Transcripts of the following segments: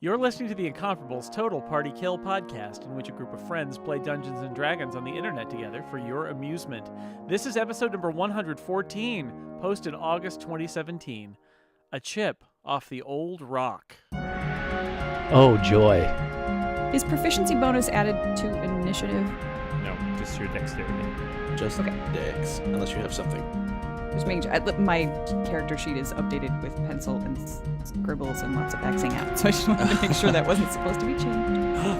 You're listening to the Incomparables Total Party Kill podcast, in which a group of friends play Dungeons and Dragons on the internet together for your amusement. This is episode number 114, posted August 2017. A chip off the old rock. Oh, joy. Is proficiency bonus added to initiative? No, just your dexterity. Just dex, unless you have something. Just making sure. My character sheet is updated with pencil and scribbles and lots of Xing out, so I just wanted to make sure that wasn't supposed to be changed.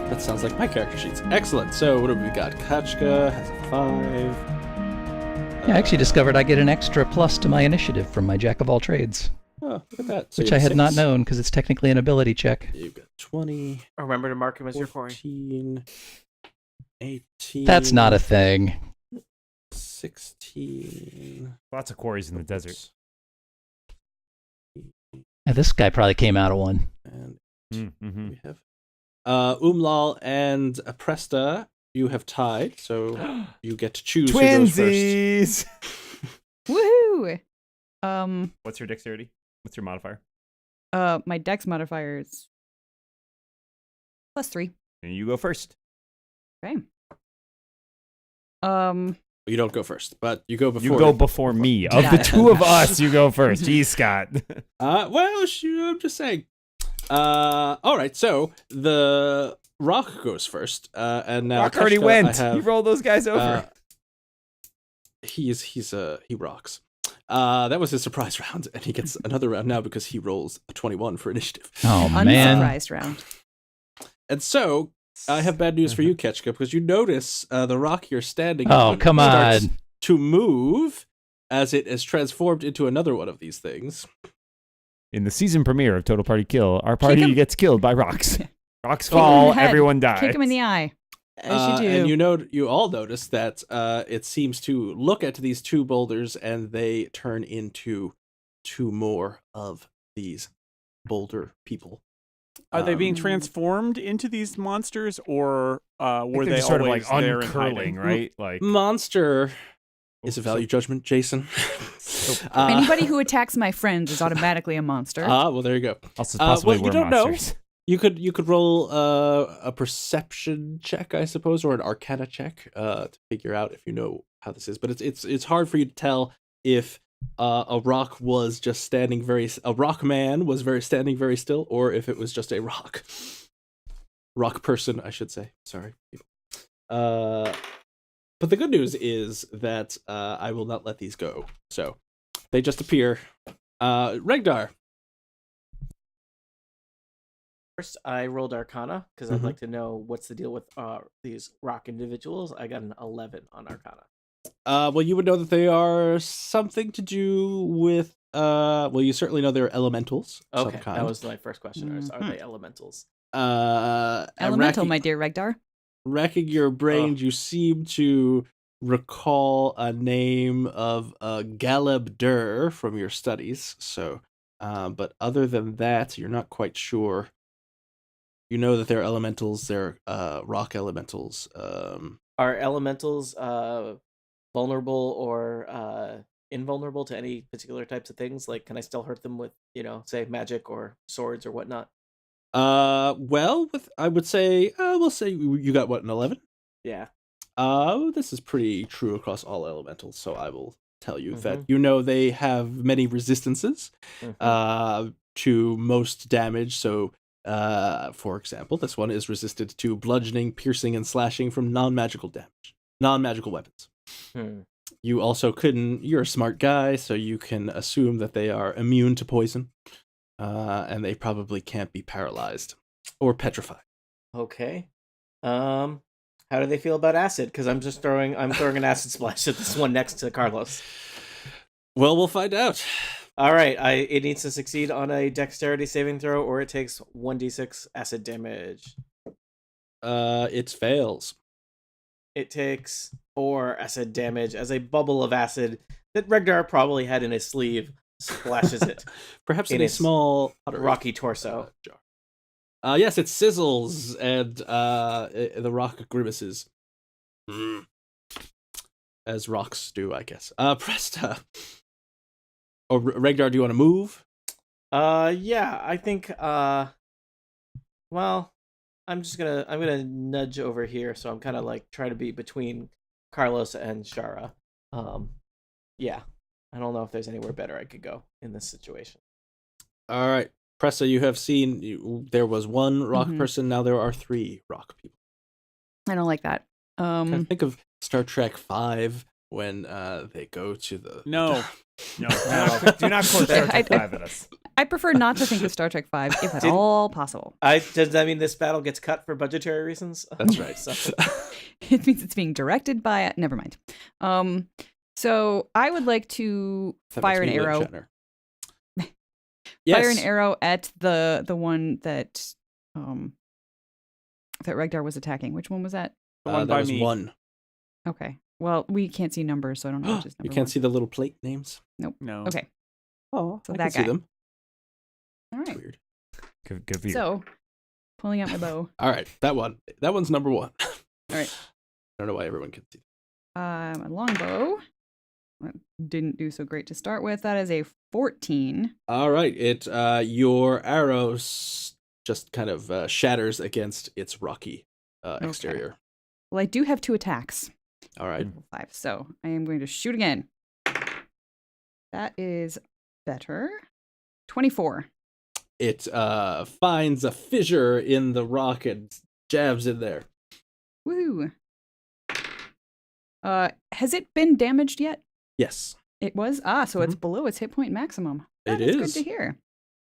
That sounds like my character sheets. Excellent. So what have we got? Kachka has a 5. I actually discovered I get an extra plus to my initiative from my Jack of all trades. Oh, look at that. So Which you I have had not 6. known because it's technically an ability check. You've got 20. Remember to mark him as your quarry. 14, 18. That's not a thing. 16. Lots of quarries in the desert. Yeah, this guy probably came out of one. And Mm-hmm. we have Umlal and Presta. You have tied, so you get to choose who goes first. Woohoo! What's your dexterity? What's your modifier? My dex modifier is +3. And you go first. Okay. You don't go first, but you go before. You go before me. Of the two of us, you go first. Geez, Scott. Well, I'm just saying. All right, so the rock goes first, and now Rock already Keshka, went. I have, You rolled those guys over. he rocks. That was his surprise round, and he gets another round now because he rolls a 21 for initiative. Oh, man. Unsurprised round. And so I have bad news for you, Ketchka, because you notice the rock you're standing Oh, on come starts on. to move as it is transformed into another one of these things. In the season premiere of Total Party Kill, our party him. gets killed by rocks. Rocks Kick him in fall, the head. everyone dies. Kick him in the eye. As you do. And you all notice that it seems to look at these two boulders and they turn into two more of these boulder people. Are they being Um, transformed into these monsters, or were They're they just sort of always like there and uncurling, hiding? right? Like Monster is a value judgment, Jason. Anybody who attacks my friends is automatically a monster. Well, there you go. also possibly well, you we're don't monsters. You could roll a perception check, I suppose, or an arcana check to figure out if you know how this is. But it's hard for you to tell if a rock was just standing a rock man was standing very still, or if it was just a rock person, I should say. Sorry. But the good news is that I will not let these go. So they just appear. Regdar. First, I rolled Arcana because Mhm. I'd like to know what's the deal with these rock individuals. I got an 11 on Arcana. Well, you would know that they are something to do with. Well, you certainly know they're elementals. of Okay, some kind. that was my first question. Are Mhm. they elementals? Elemental, my dear Regdar. Racking your brains, you seem to recall a name of Galeb Dur from your studies. So, but other than that, you're not quite sure. You know that they're elementals. They're rock elementals. Are elementals vulnerable or invulnerable to any particular types of things? Like, can I still hurt them with, say, magic or swords or whatnot? Well, I would say, we'll say you got what, an 11? Yeah. This is pretty true across all elementals, so I will tell you that Mhm. they have many resistances Mhm. to most damage. So, for example, this one is resistant to bludgeoning, piercing, and slashing from non-magical weapons. Hmm. You also you're a smart guy, so you can assume that they are immune to poison, and they probably can't be paralyzed or petrified. Okay. How do they feel about acid? Because I'm throwing an acid splash at this one next to Carlos. Well, we'll find out. All right, it needs to succeed on a dexterity saving throw, or it takes 1d6 acid damage. It fails. It takes 4 acid damage as a bubble of acid that Regdar probably had in his sleeve splashes it. Perhaps in in a its small rocky torso. jar. Yes, it sizzles, and the rock grimaces. As rocks do, I guess. Presta. Or Regdar, do you want to move? Yeah, I think Well, I'm gonna nudge over here, so I'm kind of like trying to be between Carlos and Shara. Yeah, I don't know if there's anywhere better I could go in this situation. All right, Pressa, you have seen there was one rock person. Now there are 3 rock people. I don't like that. Kind of think of Star Trek V when they go to the No. No, do not quote Star Trek 5 at us. I prefer not to think of Star Trek V if at all possible. Does that mean this battle gets cut for budgetary reasons? That's right. So, It means it's being directed by. Never mind. So I would like to That fire makes an me Lynn arrow. Shatner. Yes. Fire an arrow at the one that Regdar was attacking. Which one was that? The one that by was me. 1. Okay. Well, we can't see numbers, so I don't know which is number You can't 1. see the little plate names? No. Okay. Oh, So I that can see guy. them. All It's right. weird. Good for you. So, pulling out my bow. All right, that one's number 1. All right. I don't know why everyone can see. My longbow. That didn't do so great to start with. That is a 14. All right, your arrow just kind of shatters against its rocky exterior. Well, I do have 2 attacks. All right. Level 5. So I am going to shoot again. That is better. 24. It finds a fissure in the rock and jabs in there. Woo. Has it been damaged yet? Yes. It was? So it's below its hit point maximum. It That is is. good to hear.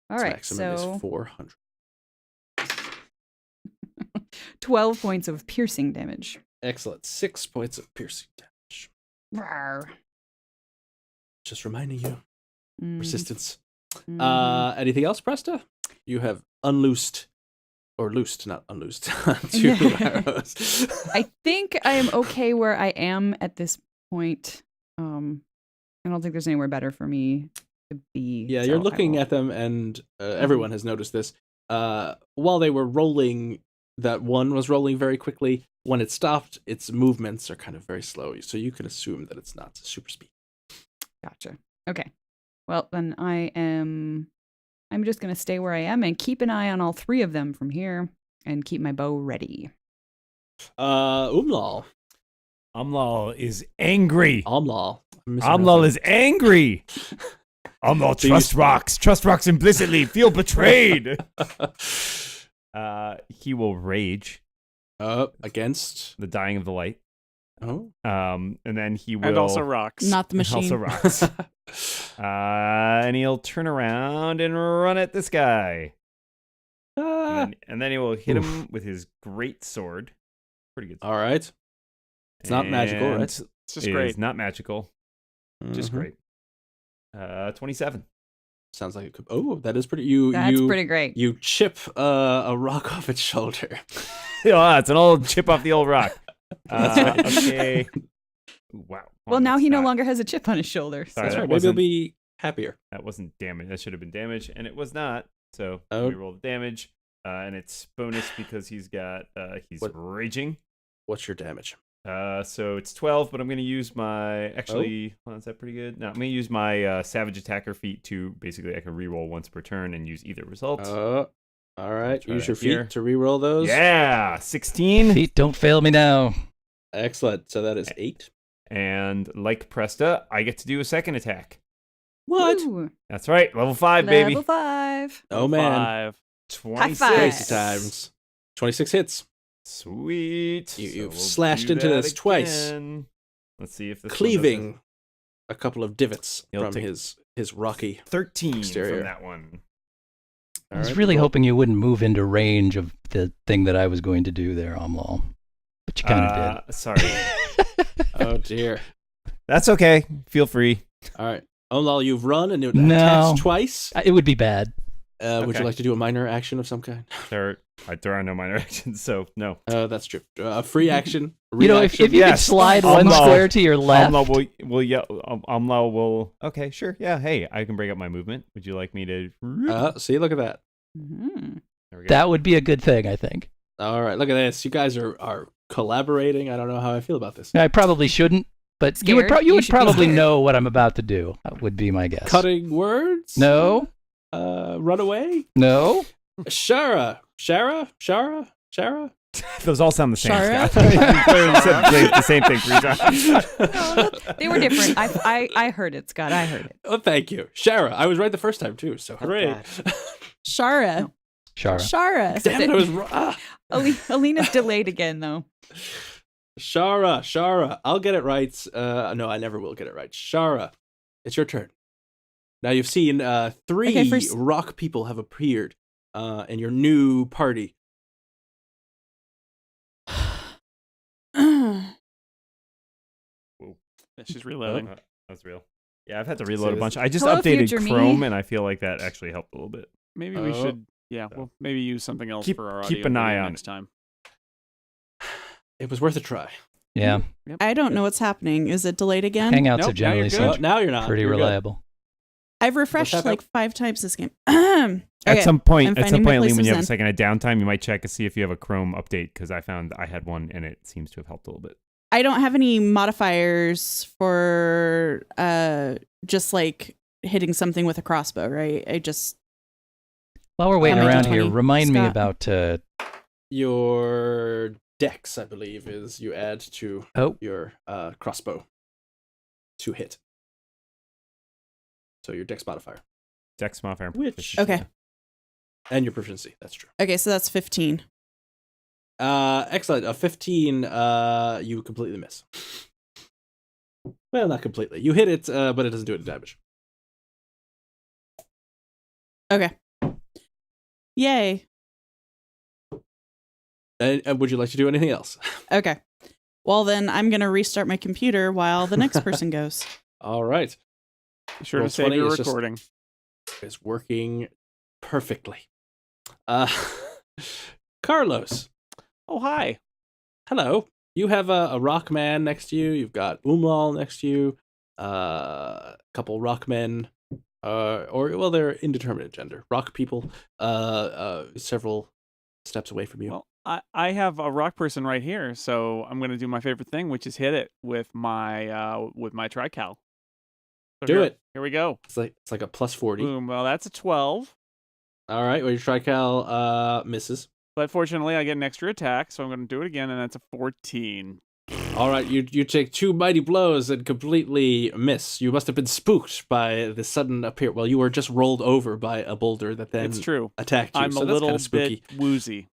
All Its right, maximum so is 400. 12 points of piercing damage. Excellent. 6 points of piercing damage. Rawr. Just reminding you, Mm, resistance. mhm. Anything else, Presta? You have loosed, not unloosed, 2 Yeah. arrows. I think I am okay where I am at this point. I don't think there's anywhere better for me to be. Yeah, so you're I looking will- at them, and everyone has noticed this. While they were rolling, that one was rolling very quickly. When it stopped, its movements are kind of very slow, so you can assume that it's not super speed. Gotcha. Okay. Well, then I'm just going to stay where I am and keep an eye on all 3 of them from here and keep my bow ready. Umlal. Umlal is angry. Umlal. Umlal is angry. Umlal So you trust rocks implicitly, feel betrayed. He will rage. Against the dying of the light. Oh. And then he will And also rocks. Not the and also machine. rocks. And he'll turn around and run at this guy. And then he will hit him with his great sword. Pretty good. All right. It's not magical, right? It's just great. not magical. Just Mhm. great. 27. Sounds like it could. Oh, that is pretty. That's pretty great. You chip a rock off its shoulder. Oh, it's an old chip off the old rock. Okay. Wow. Well, now that's he no not- longer has a chip on his shoulder. So. Sorry, That's that right. Maybe he'll wasn't- be happier. That wasn't damage. That should have been damage, and it was not. So Oh. we roll the damage, and it's bonus because he's got he's What? raging. What's your damage? So it's 12, but I'm going to use my actually. Hold on, is that pretty good? No, I'm going to use my Savage Attacker feat to basically I can reroll once per turn and use either result. All right. Try Use that your feet here. to reroll those. Yeah, 16. Feet don't fail me now. Excellent. So that is 8. And like Presta, I get to do a second attack. What? Woo. That's right, level 5, baby. Level 5. Oh man. 5. 26. five. Crazy times. 26 hits. Sweet. You've we'll slashed do into that this twice. again. Let's see if this one does Cleaving a couple of divots He'll from take- his rocky. 13 Exterior. from that one. I was All right, really roll. hoping you wouldn't move into range of the thing that I was going to do there, Omlal. But you kind of Sorry. Oh dear. That's okay. Feel free. All right. Olal, you've run and it No. attacks twice. did. It would be bad. Would Okay. you like to do a minor action of some kind? There are no minor actions, so no. That's true. A free action. You know, if you could Yes. slide Omlal. one square to your left. Umlau will. Okay, sure. Yeah. Hey, I can break up my movement. Would you like me to? See, look at that. Mhm. There we go. That would be a good thing, I think. All right, look at this. You guys are collaborating. I don't know how I feel about this. I probably shouldn't, but you would, Scared? you You would should be probably scared. know what I'm about to do, would be my guess. Cutting words? No, Run away? no. Shara, Shara? Those all sound the same. Shara? Scott. You clearly said the same thing 3 times. They were different. I heard it, Scott. I heard it. Oh, thank you. Shara. I was right the first time, too, so hooray. God. Shara. Shara. Shara. Damn it, I was wrong. Alina's delayed again, though. Shara. I'll get it right. No, I never will get it right. Shara, it's your turn. Now you've seen 3 Okay, first- rock people have appeared in your new party. She's reloading. That's real. Yeah, I've had to reload a bunch. I just Hello, updated future me. Chrome, and I feel like that actually helped a little bit. Maybe we Oh. should. Yeah, we'll maybe use something else Keep- for our keep audio an eye video on next time. It was worth a try. Yeah. I don't know what's happening. Is it delayed again? Hangouts Nope, have now you're generally good. Oh, seemed now you're not. pretty You're good. reliable. I've refreshed What's like 5 times this game. At Okay, some I'm point, finding my Liam, place when you have a zen. second of downtime, you might check to see if you have a Chrome update, because I found I had one, and it seems to have helped a little bit. I don't have any modifiers for just like hitting something with a crossbow, right? I just While we're waiting make it around here, 20. remind me Scott. about Your dex, I believe, is you add to your crossbow to hit. So your dex modifier. Dex modifier. and Which- proficiency. okay. And your proficiency. That's true. Okay, so that's 15. Excellent. A 15, you completely miss. Well, not completely. You hit it, but it doesn't do any damage. Okay. Yay. And would you like to do anything else? Okay. Well, then I'm going to restart my computer while the next person goes. All right. Be sure Roll to save 20 your is just- recording. It's working perfectly. Carlos. Oh, hi. Hello. You have a rock man next to you. You've got Umlal next to you. A couple rock men. They're indeterminate gender. Rock people. Several steps away from you. Well, I have a rock person right here, so I'm going to do my favorite thing, which is hit it with my trical. So Do it. Here we go. It's like a plus 40. Boom. Well, that's a 12. All right. Well, your trical misses. But fortunately, I get an extra attack, so I'm going to do it again, and that's a 14. All right. You take 2 mighty blows and completely miss. You must have been spooked by the sudden appear. Well, you were just rolled over by a boulder that then It's true. attacked you. I'm so a that's little kind of spooky. bit woozy.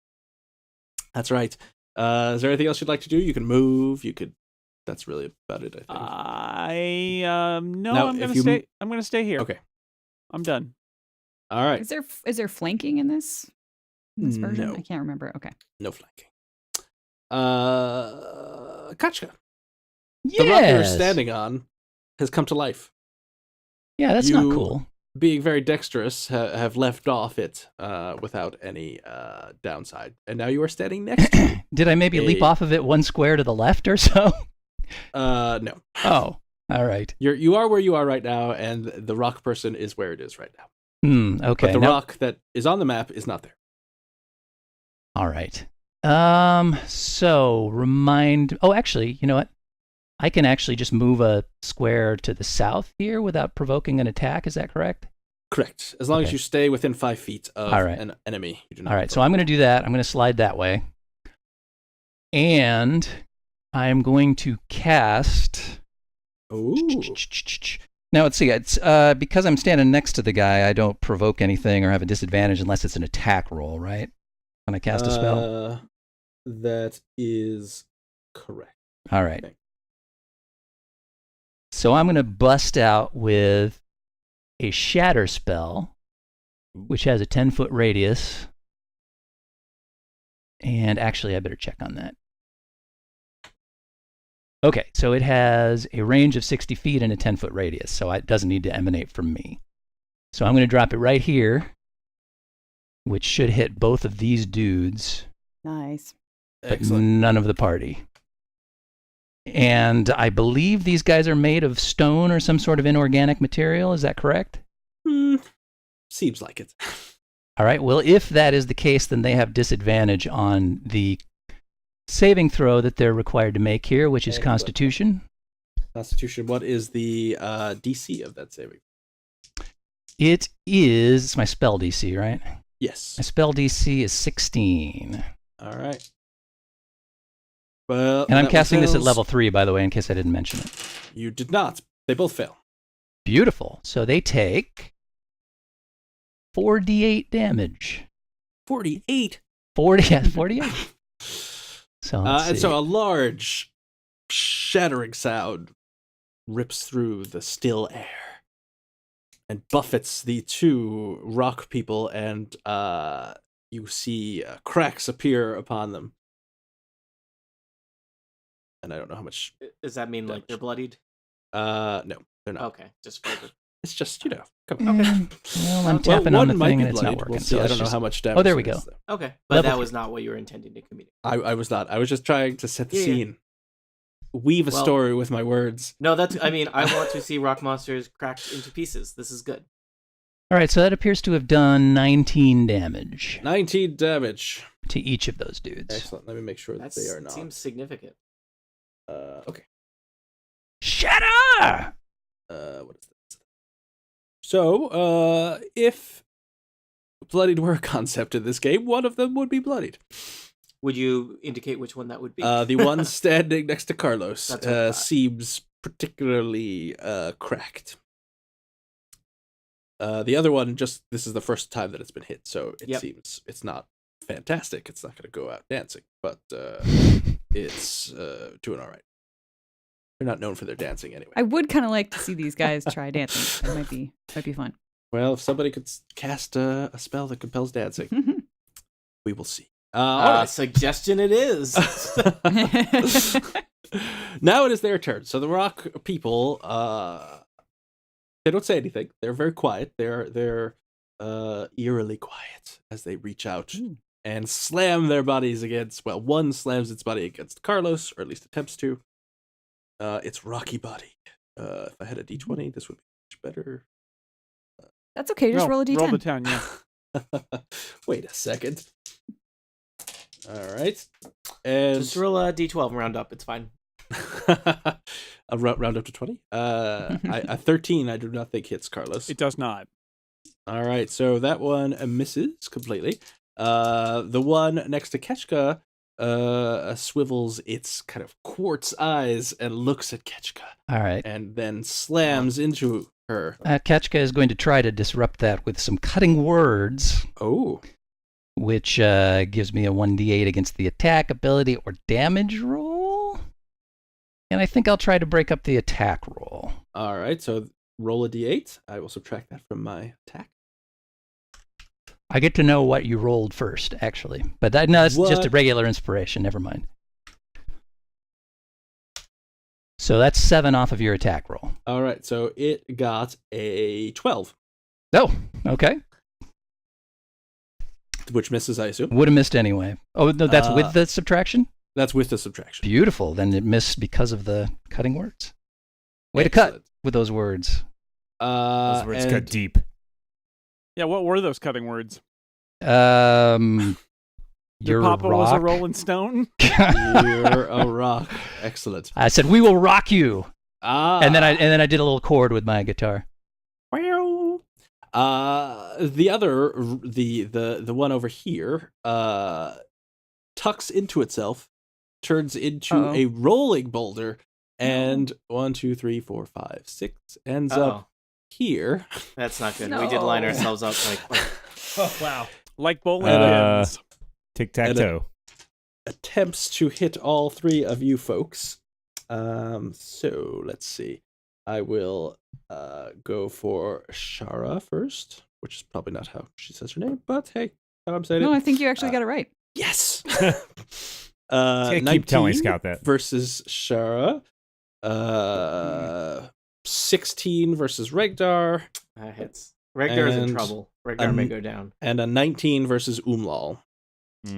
That's right. Is there anything else you'd like to do? You can move. You could. That's really about it, I think. No, Now, I'm if going you to stay. I'm going to stay here. Okay. I'm done. All right. Is there flanking in this version? No. I can't remember. Okay. No flanking. Kachka. The rock you're Yes. standing on has come to life. Yeah, that's You- not cool. Being very dexterous, have left off it without any downside, and now you are standing next to it. Did I maybe leap a- off of it 1 square to the left or so? No. Oh, all right. You are where you are right now, and the rock person is where it is right now. Okay. But the now- rock that is on the map is not there. All right. So actually, you know what? I can actually just move a square to the south here without provoking an attack. Is that correct? Correct. As long as Okay. you stay within 5 feet of All right. an enemy. You do not All right. So I'm going to do that. I'm going to slide that way. And I'm going to cast. Ooh. Now, let's see. It's because I'm standing next to the guy, I don't provoke anything or have a disadvantage unless it's an attack roll, right? When I cast a spell? That is correct. All right. Okay. So I'm going to bust out with a shatter spell, which has a 10-foot radius. And actually, I better check on that. Okay, so it has a range of 60 feet and a 10-foot radius, so it doesn't need to emanate from me. So I'm going to drop it right here, which should hit both of these dudes, Nice. but Excellent. none of the party. And I believe these guys are made of stone or some sort of inorganic material. Is that correct? Seems like it. All right. Well, if that is the case, then they have disadvantage on the saving throw that they're required to make here, which is Excellent. Constitution. Constitution. What is the DC of that saving? It's my spell DC, right? Yes. My spell DC is 16. All right. Well, And I'm that one casting this at fails. level 3, by the way, in case I didn't mention it. You did not. They both fail. Beautiful. So they take 4d8 damage. 48. 48. So let's and see. so a large, shattering sound rips through the still air and buffets the two rock people, and you see cracks appear upon them. And I don't know how much. Does that mean like they're bloodied? No, they're not. Okay, just for the... It's just, come on. Well, I'm tapping on the thing and it's not working. We'll see. So I don't know how much damage. Oh, there we it go. is, though. Okay, but Level that three. was not what you were intending to communicate. I was not. I was just trying to set the Yeah. scene. Weave a Well- story with my words. No, that's. I mean, I want to see rock monsters cracked into pieces. This is good. All right, so that appears to have done 19 damage 19 damage. to each of those dudes. Excellent. Let me make sure that they are not. Seems significant. Okay. Shatter! What is this? So, if bloodied were a concept in this game, one of them would be bloodied. Would you indicate which one that would be? The one standing next to Carlos That's what I thought. seems particularly cracked. The other one, this is the first time that it's been hit, so it seems it's not fantastic. It's not going to go out dancing, but it's doing all right. They're not known for their dancing anyway. I would kind of like to see these guys try dancing. That might be fun. Well, if somebody could cast a spell that compels dancing, we will see. All right. Suggestion it is. Now it is their turn. So the rock people, they don't say anything. They're very quiet. They're eerily quiet as they reach out and slam their bodies against. Well, one slams its body against Carlos, or at least attempts to. Its rocky body. If I had a d20, this would be much better. That's okay. Just roll a d10. Roll the 10, yeah. Wait a second. All right. And Just roll a d12 and round up. It's fine. I'll round up to 20. A 13, I do not think hits Carlos. It does not. All right, so that one misses completely. The one next to Ketchka swivels its kind of quartz eyes and looks at Ketchka. All right. And then slams into her. Ketchka is going to try to disrupt that with some cutting words, Oh. which gives me a 1d8 against the attack, ability, or damage roll. And I think I'll try to break up the attack roll. All right, so roll a d8. I will subtract that from my attack. I get to know what you rolled first, actually. But no, it's just a regular inspiration. Never mind. So that's 7 off of your attack roll. All right, so it got a 12, Oh, okay. which misses, I assume. Would have missed anyway. Oh, no, that's with the subtraction? That's with the subtraction. Beautiful. Then it missed because of the cutting words. Way to cut with those words. Those words and cut deep. Yeah, what were those cutting words? Your Papa was a rock. rolling stone? You're a rock. Excellent. I said, "We will rock you," Ah. and then I did a little chord with my guitar. The other, the one over here, tucks into itself, turns into a rolling boulder, and 1, 2, 3, 4, 5, 6 ends up here. That's not good. We did line ourselves up like Oh, wow. Like bowling pins. Tic-tac-toe. Attempts to hit all three of you folks. So let's see. I will go for Shara first, which is probably not how she says her name, but hey, how I'm saying No, it. I think you actually got it right. Yes. Keep telling 19 Scout that. versus Shara. 16 versus Regdar. that hits. Regdar is in And trouble. Regdar may go down. And a 19 versus Umlal. Yeah.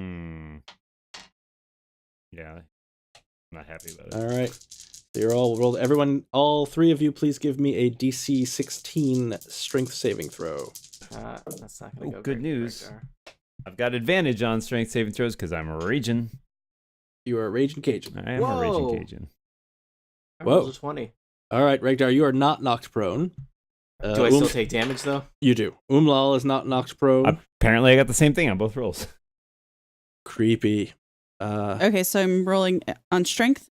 I'm not happy about it. All right. So you're all rolled. Everyone, all three of you, please give me a DC 16 strength saving throw. That's not going to go good great, news. Regdar. I've got advantage on strength saving throws because I'm a Raging. You are a Raging Cajun. I am a Whoa. Raging Cajun. I Whoa. rolled a 20. All right, Regdar, you are not knocked prone. Do I still take damage though? You do. Umlal is not knocked prone. Apparently, I got the same thing on both rolls. Creepy. Okay, so I'm rolling on strength.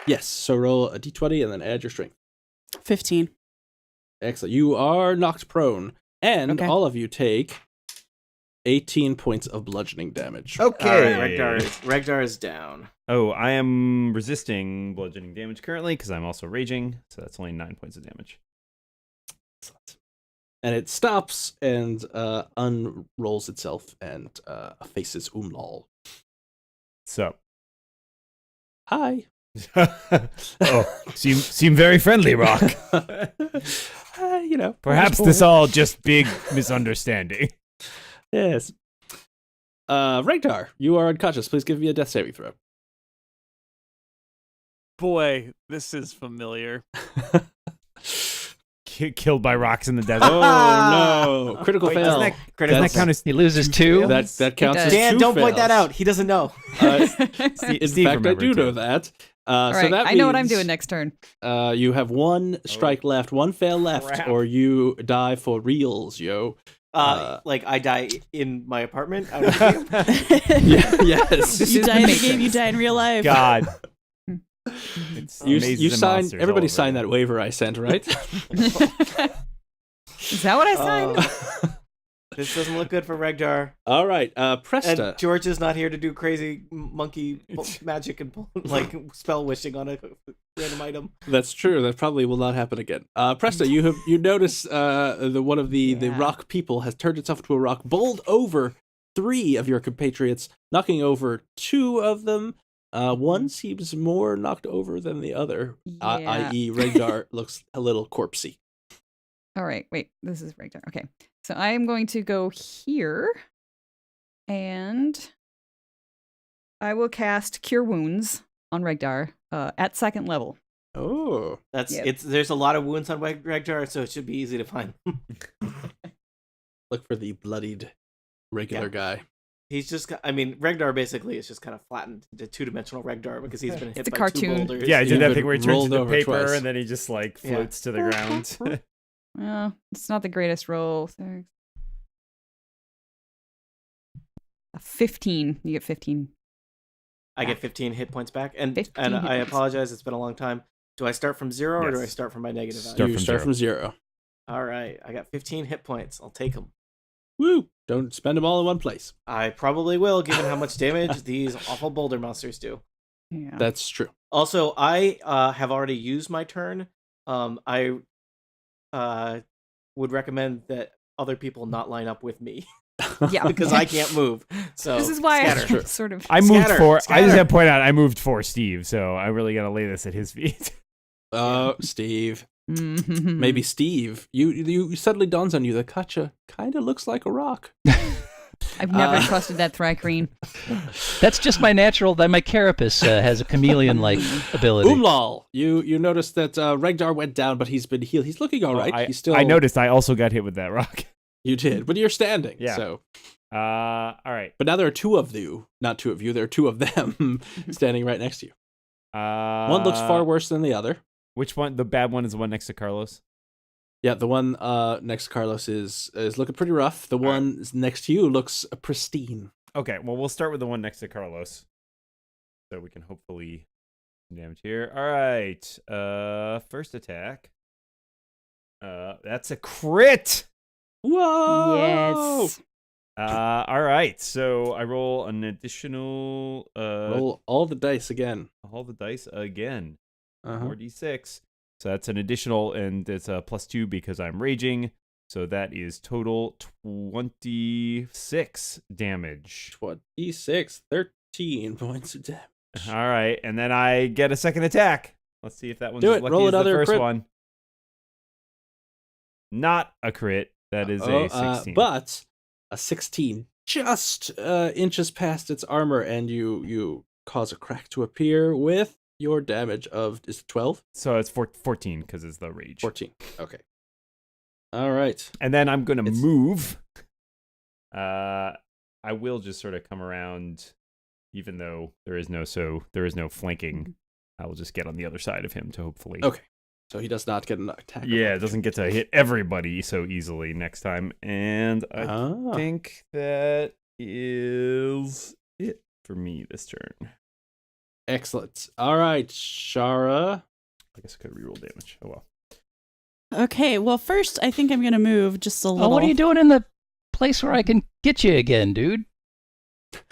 Yes. So roll a d20 and then add your strength. 15. Excellent. You are knocked prone, and Okay. all of you take 18 points of bludgeoning damage. Okay. All right, Regdar is down. Oh, I am resisting bludgeoning damage currently because I'm also raging, so that's only 9 points of damage. And it stops and unrolls itself and faces Umlal. So, Hi. oh, seem very friendly, Rock. Perhaps this all just big misunderstanding. Yes. Regdar, you are unconscious. Please give me a death saving throw. Boy, this is familiar. Killed by rocks in the desert. Oh no! Critical Wait, fail. doesn't Doesn't that count as He loses 2. That counts as Dan, two don't point that fails. out. He doesn't know. In Steve fact, I remembered do know too. that. All So right, that I know what I'm means, doing next turn. You have one strike left, one fail left, crap. or you die for reals, yo. Like I die in my apartment out of the game. Yes. This You is die in the Matrix. game, you die in real life. God. You Mazes and signed. monsters Everybody all over signed again. that waiver I sent, right? Is that what I signed? This doesn't look good for Regdar. All right, Presta. And George is not here to do crazy monkey magic and like spell wishing on a random item. That's true. That probably will not happen again. Presta, you notice the one of the rock people has turned itself into a rock, bowled over 3 of your compatriots, knocking over 2 of them. One seems more knocked over than the other, Yeah. i.e. Regdar looks a little corpsey. All right, wait. This is right there. Okay. So I am going to go here and I will cast Cure Wounds on Regdar at 2nd level. Oh. That's Yep. There's a lot of wounds on Regdar, so it should be easy to find. Look for the bloodied regular guy. He's just, Regdar basically is just kind of flattened into 2-dimensional Regdar because he's been hit the by cartoon. 2 boulders. Yeah, he did You've that been thing where he turns rolled into over paper twice. and then he just like floats to the ground. It's not the greatest roll. A 15. You get 15. I get 15 hit points back, and 15 and hit I points. apologize. It's been a long time. Do I start from 0 or do I Yes. start from my negative value? Start You from start 0. from 0. All right, I got 15 hit points. I'll take them. Woo! Don't spend them all in one place. I probably will, given how much damage these awful boulder monsters do. Yeah. That's true. Also, I have already used my turn. I would recommend that other people not line up with me Yeah. because I can't move. So This is why scatter. I sort of. I moved Scatter, for. I scatter. just have to point out I moved for Steve, so I really got to lay this at his feet. Oh, Steve. Mm-hmm. Maybe Steve. You suddenly dawns on you that Katja kind of looks like a rock. I've never trusted that Thrycreen. That's just my natural. That my carapace has a chameleon-like ability. Umlal, you notice that Regdar went down, but he's been healed. He's looking all right. I, He's still. I noticed I also got hit with that rock. You did, but you're standing. Yeah. So, All right. but now there are 2 of you, not 2 of you. There are 2 of them standing right next to you. One looks far worse than the other. Which one? The bad one is the one next to Carlos. Yeah, the one next to Carlos is looking pretty rough. The one next to you looks pristine. Okay, well, we'll start with the one next to Carlos. So we can hopefully damage here. All right. First attack. That's a crit. Whoa! Yes. All right. So I roll an additional Roll all the dice again. all the dice again. Uh-huh. 4d6. So that's an additional, and it's a +2 because I'm raging. So that is total 26 damage. 26, 13 points of damage. All right, and then I get a second attack. Let's see if that one's Do as it. lucky Roll as the another first crit. one. Not a crit. That is a 16. But a 16 just inches past its armor, and you cause a crack to appear with your damage of, is it 12? So it's 14 because it's the rage. 14. Okay. All right. And then I'm going to It's- move. I will just sort of come around, even though there is no flanking. I will just get on the other side of him to hopefully Okay. so he does not get an attack. Yeah, it doesn't get to hit everybody so easily next time. And I think that is it for me this turn. Excellent. All right, Shara. I guess I could reroll damage. Oh well. Okay, well, first, I think I'm going to move just a little. Oh, what are you doing in the place where I can get you again, dude?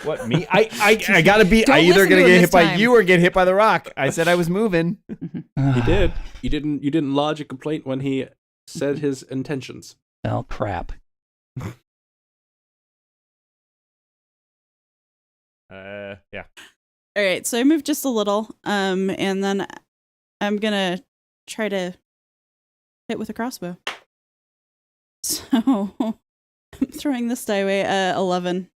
What, me? I gotta be. Don't I either listen gonna to him get hit this by time. you or get hit by the rock. I said I was moving. He did. You didn't lodge a complaint when he said his intentions. Oh, crap. Yeah. All right, so I moved just a little, and then I'm going to try to hit with a crossbow. So I'm throwing this die away, 11.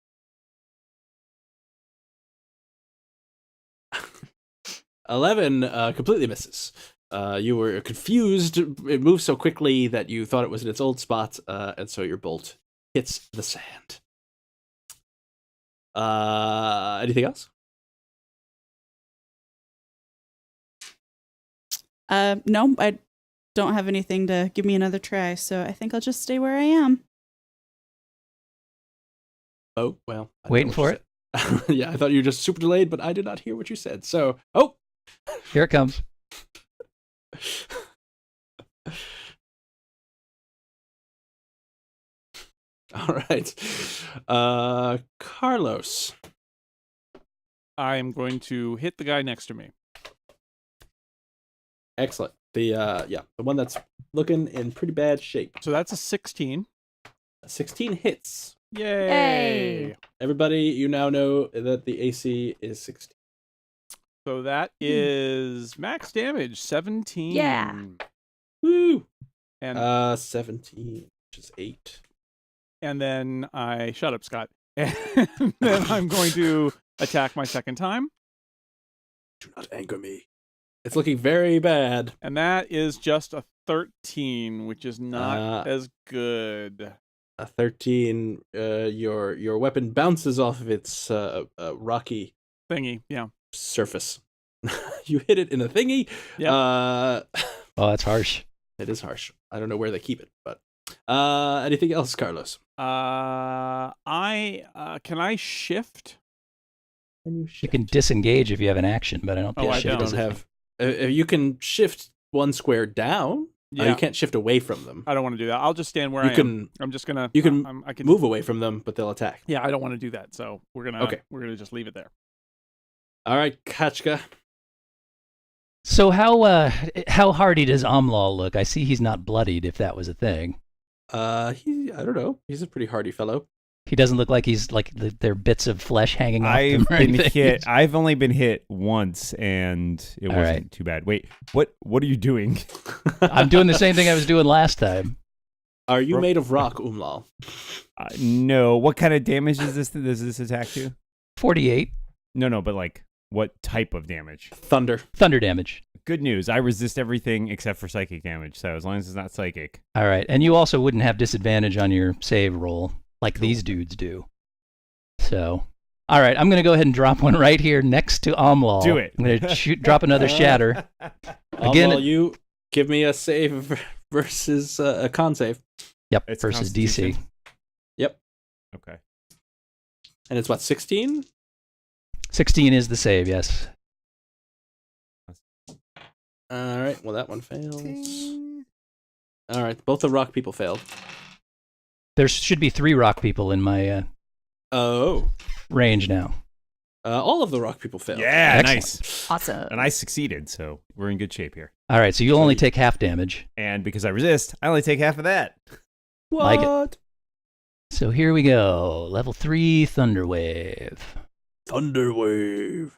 11 completely misses. You were confused. It moved so quickly that you thought it was in its old spot, and so your bolt hits the sand. Anything else? No, I don't have anything to give me another try, so I think I'll just stay where I am. Oh, well. I Waiting don't know for what you said. Yeah, I thought you were just super delayed, but I did not hear what you said. So, oh! Here it comes. All right. Carlos. I am going to hit the guy next to me. Excellent. The one that's looking in pretty bad shape. So that's a 16. 16 hits. Yay! Everybody, you now know that the AC is 16. So that is max damage, 17. Yeah. Woo! And 17, which is 8. and then I shut up, Scott. And then I'm going to attack my second time. Do not anger me. It's looking very bad. And that is just a 13, which is not as good. A 13, your weapon bounces off of its rocky Thingy, yeah. surface. You hit it in a thingy. Yep. Oh, that's harsh. It is harsh. I don't know where they keep it, but anything else, Carlos? Can I shift? You can disengage if you have an action, but I don't think I shift You don't is don't a have. You can shift one square down. Yeah. You can't shift away from them. I don't want to do that. I'll just stand where You I am. can- I'm just gonna. you can I can move away from them, but they'll attack. Yeah, I don't want to do that. So we're gonna. Okay. We're gonna just leave it there. All right, Kachka. So how hardy does Amlal look? I see he's not bloodied, if that was a thing. I don't know. He's a pretty hardy fellow. He doesn't look like he's like there are bits of flesh hanging off him I've or been anything. hit. I've only been hit once, and it All wasn't right. too bad. Wait, what are you doing? I'm doing the same thing I was doing last time. Are you made of rock, Umlal? No. What kind of damage does this attack do? 48 No, but like what type of damage? Thunder. thunder damage. Good news. I resist everything except for psychic damage. So as long as it's not psychic. All right, and you also wouldn't have disadvantage on your save roll like these dudes do. So, all right, I'm going to go ahead and drop one right here next to Amlal. Do it. I'm going to drop another shatter. Again, Umlal, you give me a save versus a con save. Yep, It's versus Constitution. DC. Yep. Okay. And it's what, 16? 16 is the save, yes. All right. Well, that one fails. All right. Both the rock people failed. There should be 3 rock people in my Oh. range now. All of the rock people failed. Yeah, Excellent. nice. Awesome. And I succeeded, so we're in good shape here. All right, so you'll only take half damage. And because I resist, I only take half of that. What? Like it. So here we go. Level 3 Thunderwave. Thunderwave.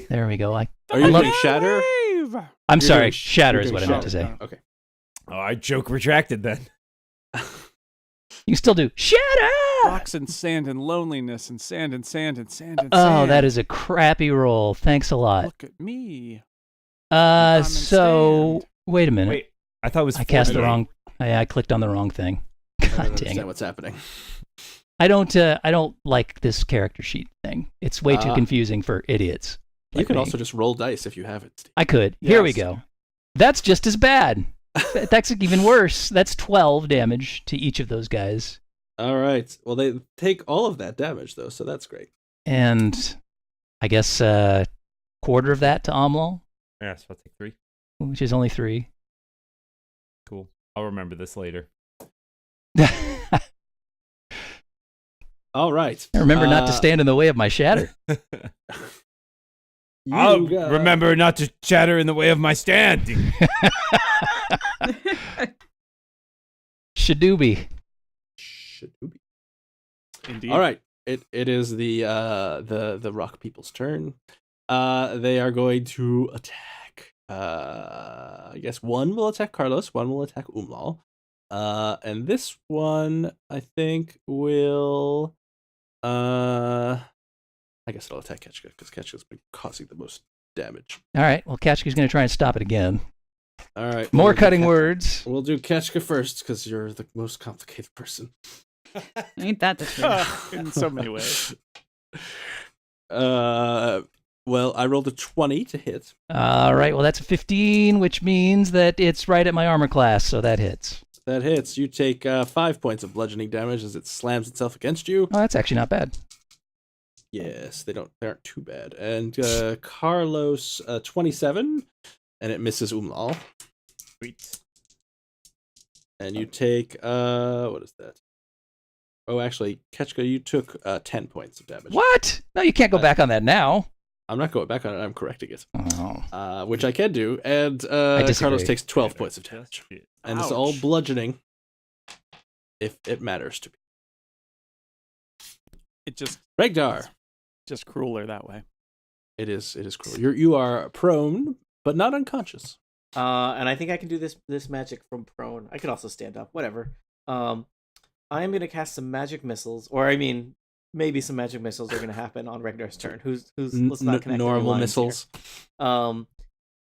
There we go. Are you love- doing shatter? Wave! I'm You're sorry, doing shatter you're is doing what I meant to say. shatter. Okay. Oh, I joke retracted then. You can still do shatter! Rocks and sand and loneliness and sand and sand and sand and Oh, sand. that is a crappy roll. Thanks a lot. Look at me. I'm in So stand. wait a minute. Wait, I thought it was I cast the 48. wrong. I clicked on the wrong thing. I don't God dang understand it! what's happening. I don't like this character sheet thing. It's way too confusing for idiots. You like can me. also just roll dice if you have it, Steve. I could. Here we Yes. go. That's just as bad. That's even worse. That's 12 damage to each of those guys. All right. Well, they take all of that damage, though, so that's great. And I guess quarter of that to Amlal, Yeah, so I'll take 3. which is only 3. Cool. I'll remember this later. All right. Remember not to stand in the way of my shatter. I'll remember not to chatter in the way of my standing. Shadooby. Indeed. All right. It is the rock people's turn. They are going to attack. I guess one will attack Carlos, one will attack Umlal. And this one I think will I guess it'll attack Ketchka because Ketchka's been causing the most damage. All right. Well, Ketchka's going to try and stop it again. All right. More cutting words. We'll do Ketchka first because you're the most complicated person. Ain't that the truth? In so many ways. Well, I rolled a 20 to hit. All right. Well, that's a 15, which means that it's right at my armor class, so that hits. That hits. You take 5 points of bludgeoning damage as it slams itself against you. Oh, that's actually not bad. Yes, they aren't too bad. And Carlos 27, and it misses Umlal. Sweet. And you take what is that? Oh, actually, Ketchka, you took 10 points of damage. What? No, you can't go back on that now. I'm not going back on it. I'm correcting it, Oh. which I can do. And disagree. Carlos takes 12 points of damage, and it's all Ouch. bludgeoning. If it matters to me, It just Regdar. crueler that way. It is cruel. You are prone, but not unconscious. And I think I can do this magic from prone. I could also stand up. Whatever. I am gonna cast some magic missiles, or I mean, maybe some magic missiles are gonna happen on Regdar's turn. Who's let's not connect any normal lines missiles. here.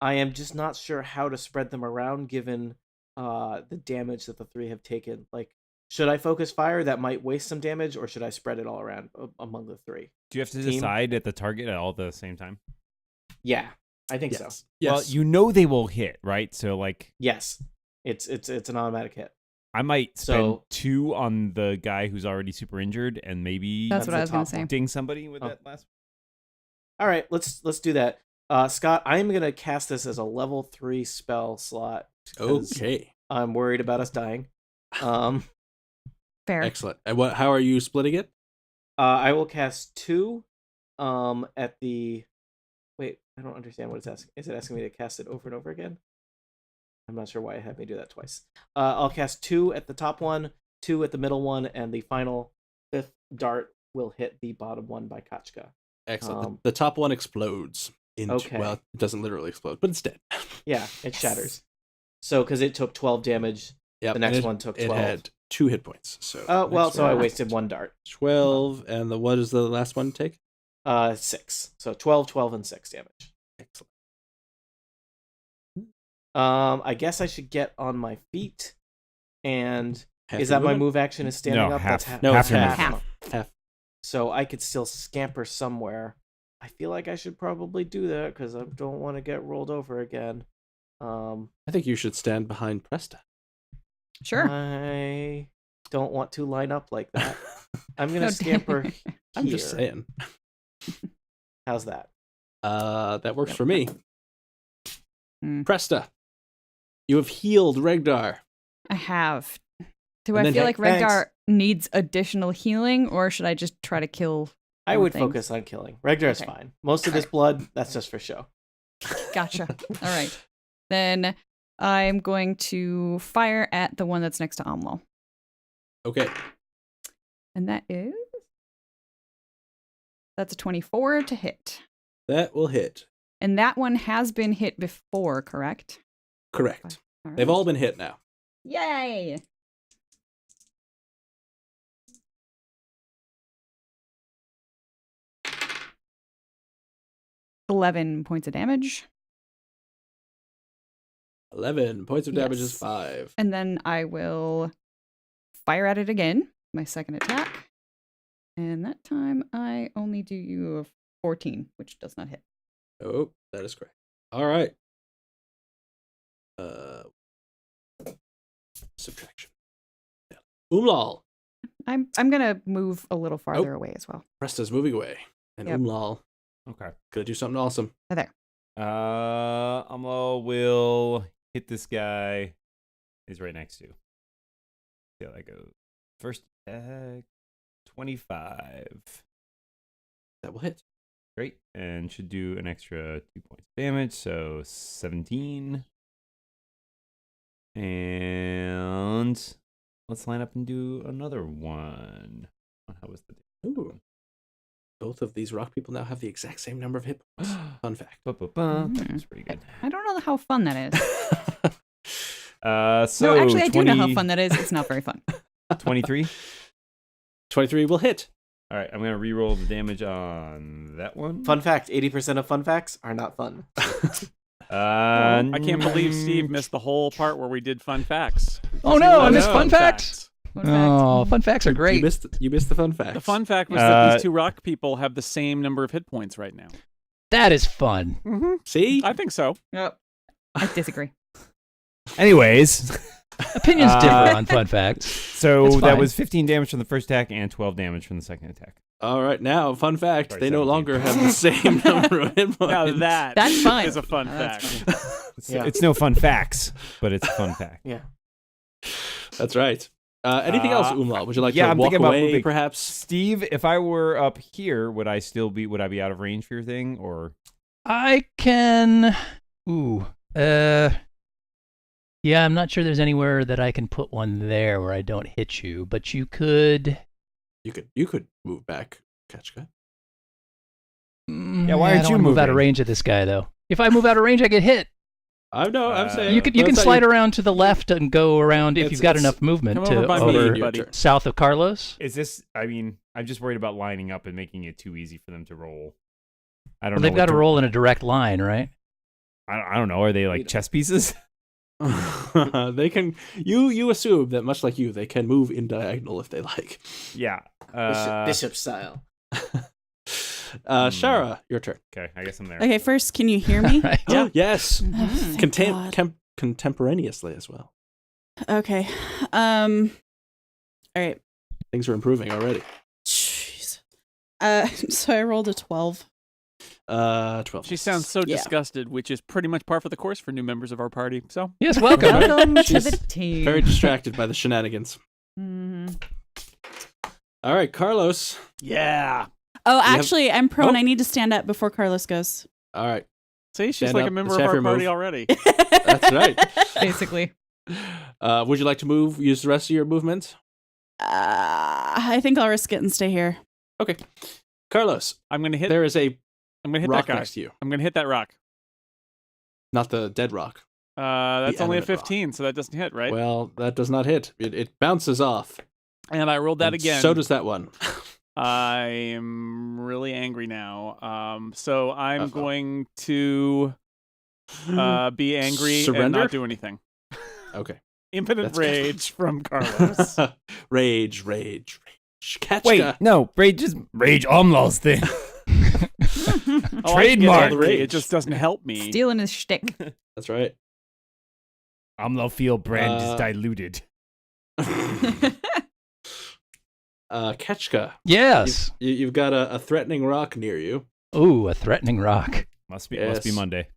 I am just not sure how to spread them around given the damage that the 3 have taken. Like, should I focus fire that might waste some damage, or should I spread it all around among the 3? Do you have to Team? decide at the target at all at the same time? Yeah, I think so. Yes. Well, you know they will hit, right? So like, Yes, it's an automatic hit. I might spend So- 2 on the guy who's already super injured, and maybe That's what the I was going top to say. one. ding somebody with Oh. that last. All right, let's do that. Scott, I am gonna cast this as a level 3 spell slot. 'cause Okay. I'm worried about us dying. Fair. Excellent. And how are you splitting it? I will cast 2 at the wait, I don't understand what it's asking. Is it asking me to cast it over and over again? I'm not sure why it had me do that twice. I'll cast 2 at the top one, 2 at the middle one, and the final 5th dart will hit the bottom one by Kachka. Excellent. The top one explodes into, Okay. well, it doesn't literally explode, but it's dead. Yeah, it shatters. So, because it took 12 damage, Yep, the next and one took It 12. had 2 hit points. So Well, next so I one, wasted 1 dart. 12, and what does the last one take? 6. So 12, 12, and 6 damage. Excellent. I guess I should get on my feet. And Half is your that my movement? move action is standing No, up? half. That's No, half it's your half. movement. Half. So I could still scamper somewhere. I feel like I should probably do that because I don't want to get rolled over again. I think you should stand behind Presta. Sure. I don't want to line up like that. I'm gonna No, scamper here. I'm just saying. How's that? That works for me. Hmm. Presta, you have healed Regdar. I have. Do And I then- feel like Thanks. Regdar needs additional healing, or should I just try to kill? I more would things? focus on killing. Regdar's Okay. fine. Most of this blood, that's just for show. Gotcha. All right. Then I'm going to fire at the one that's next to Amlo. Okay. And that's a 24 to hit. That will hit. And that one has been hit before, correct? Correct. All They've right. all been hit now. Yay! $11 points of damage. 11 points of damage is Yes. 5. And then I will fire at it again, my second attack. And that time I only do you a 14, which does not hit. Oh, that is correct. All right. Subtraction. Umlal. I'm gonna move a little farther away as well. Presta's moving away. And Yep. Umlal Okay. gonna do something awesome. There. Amlo will hit this guy. He's right next to. See how that goes. First attack, 25. That will hit. Great. And should do an extra 2 points of damage, so 17. And let's line up and do another one. How was the Ooh. Both of these rock people now have the exact same number of hit points. Fun fact. That's pretty good. I don't know how fun that is. So No, actually, I do know how 20 fun that is. It's not very fun. 23. 23 will hit. All right, I'm gonna re-roll the damage on that one. Fun fact: 80% of fun facts are not fun. I can't believe Steve missed the whole part where we did fun facts. Oh no, I missed No. fun facts. Fun fact. Oh, fun facts are great. You missed the fun fact. The fun fact was that these two rock people have the same number of hit points right now. That is fun. Mm-hmm. See? I think so. Yep. I disagree. Anyways, Opinions differ on fun facts. so It's that fine. was 15 damage from the first attack and 12 damage from the second attack. All right, now, fun fact. Sorry, they no 17. longer have the same number of hit points. Now That's fun. is a fun Now that's fact. Yeah. It's no fun facts, but it's a fun fact. Yeah. That's right. Anything else, Umlaut? Would you like yeah, to I'm walk thinking about away, moving. perhaps? Steve, if I were up here, would I be out of range for your thing, or? I can. Ooh. Yeah, I'm not sure there's anywhere that I can put one there where I don't hit you, but you could. You could move back, Ketchka. Yeah, why I aren't don't you wanna move out of moving? range of this guy though? If I move out of range, I get hit. I'm saying You can slide around to the left and go around if It's- you've got it's- enough movement Come to over by over me, buddy. south of Carlos. Is this? I mean, I'm just worried about lining up and making it too easy for them to roll. I don't Well, know. they've what got to roll in a direct line, right? I don't know. Are they like chess pieces? They can. You assume that much like you, they can move in diagonal if they like. Yeah. Bishop style. Shara, your turn. Okay, I guess I'm there. Okay, first, can you hear me? Right. Oh, yes. Oh, thank God. Contemporaneously as well. Okay. All right. Things are improving already. Jeez. So I rolled a 12. 12. She sounds so Yeah. disgusted, which is pretty much par for the course for new members of our party. So Yes, welcome. Welcome to She's the team. very distracted by the shenanigans. Mhm. All right, Carlos. yeah. Oh, have- actually, I'm prone. Oh. I need to stand up before Carlos goes. All right, See, she's Stand like up. a member It's of half our your party move. already. That's right. Basically. Would you like to use the rest of your movement? I think I'll risk it and stay here. Okay, Carlos. I'm gonna hit. There is a I'm gonna hit rock that guy. next to you, I'm gonna hit that rock. not the dead rock. That's The only a animate rock. 15, so that doesn't hit, right? Well, that does not hit. It bounces off. And I rolled that And again. So does that one. I am really angry now. So I'm Uh-oh. going to be angry and Surrender? not do anything. Okay. Infinite That's good. rage from Carlos. Rage. Catch Wait, no, Rage Omlal's thing. Oh, I can get Trademark. angry, Rage. It just doesn't help me. Stealing his shtick. That's right. Omlal feel brand is Uh, diluted. Ketchka. Yes. You've got a threatening rock near you. Ooh, a threatening rock. Must be Yes. Monday.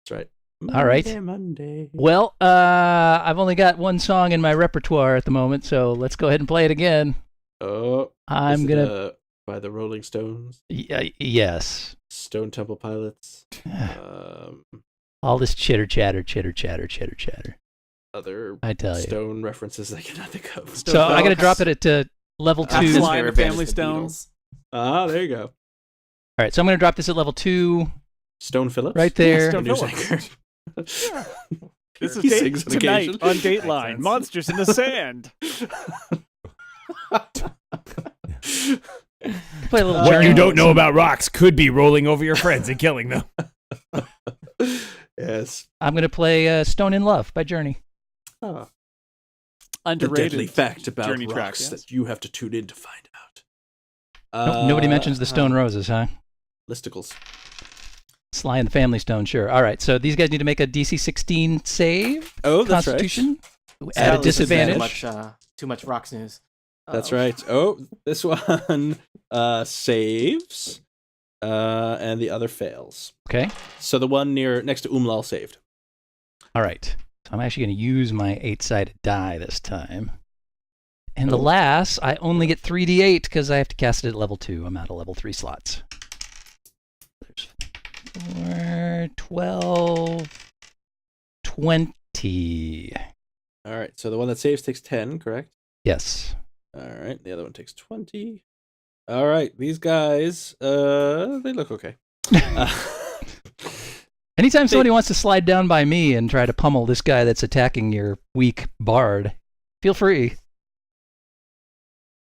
That's right. All right. Monday. Well, I've only got one song in my repertoire at the moment, so let's go ahead and play it again. Oh, I'm is it, gonna. by the Rolling Stones, Yes. Stone Temple Pilots, All this chitter chatter. other I tell you. Stone references I cannot think of. So I got to drop it at level Absolutely. 2. Sly All and Favorite band Family is the Stones. Beatles. There you go. right, so I'm going to drop this at level 2, Stone Phillips, right there. Stone New Phillips. singer. This is He sings on tonight occasion. on Makes Dateline. sense. Monsters in the Sand. Play a little What Journey. you don't know about rocks could be rolling over your friends and killing them. Yes. I'm going to play Stone in Love by Journey. The Underrated. deadly fact about Journey track, rocks yes. that you have to tune in to find out. Nope, nobody mentions the Stone Roses, huh? Listicles. Sly and the Family Stone, sure. All right, so these guys need to make a DC 16 save. Oh, that's Constitution That at a was just disadvantage. Too much Rock's news. That's right. Oh, this one saves, and the other fails. Okay. So the one next to Umlal saved. All right. So I'm actually going to use my 8-sided die this time. And the last, I only get 3d8 because I have to cast it at level 2. I'm out of level 3 slots. There's 4, 12, 20. All right. So the one that saves takes 10, correct? Yes. All right. The other one takes 20. All right. These guys, they look okay. Anytime somebody wants to slide down by me and try to pummel this guy that's attacking your weak bard, feel free.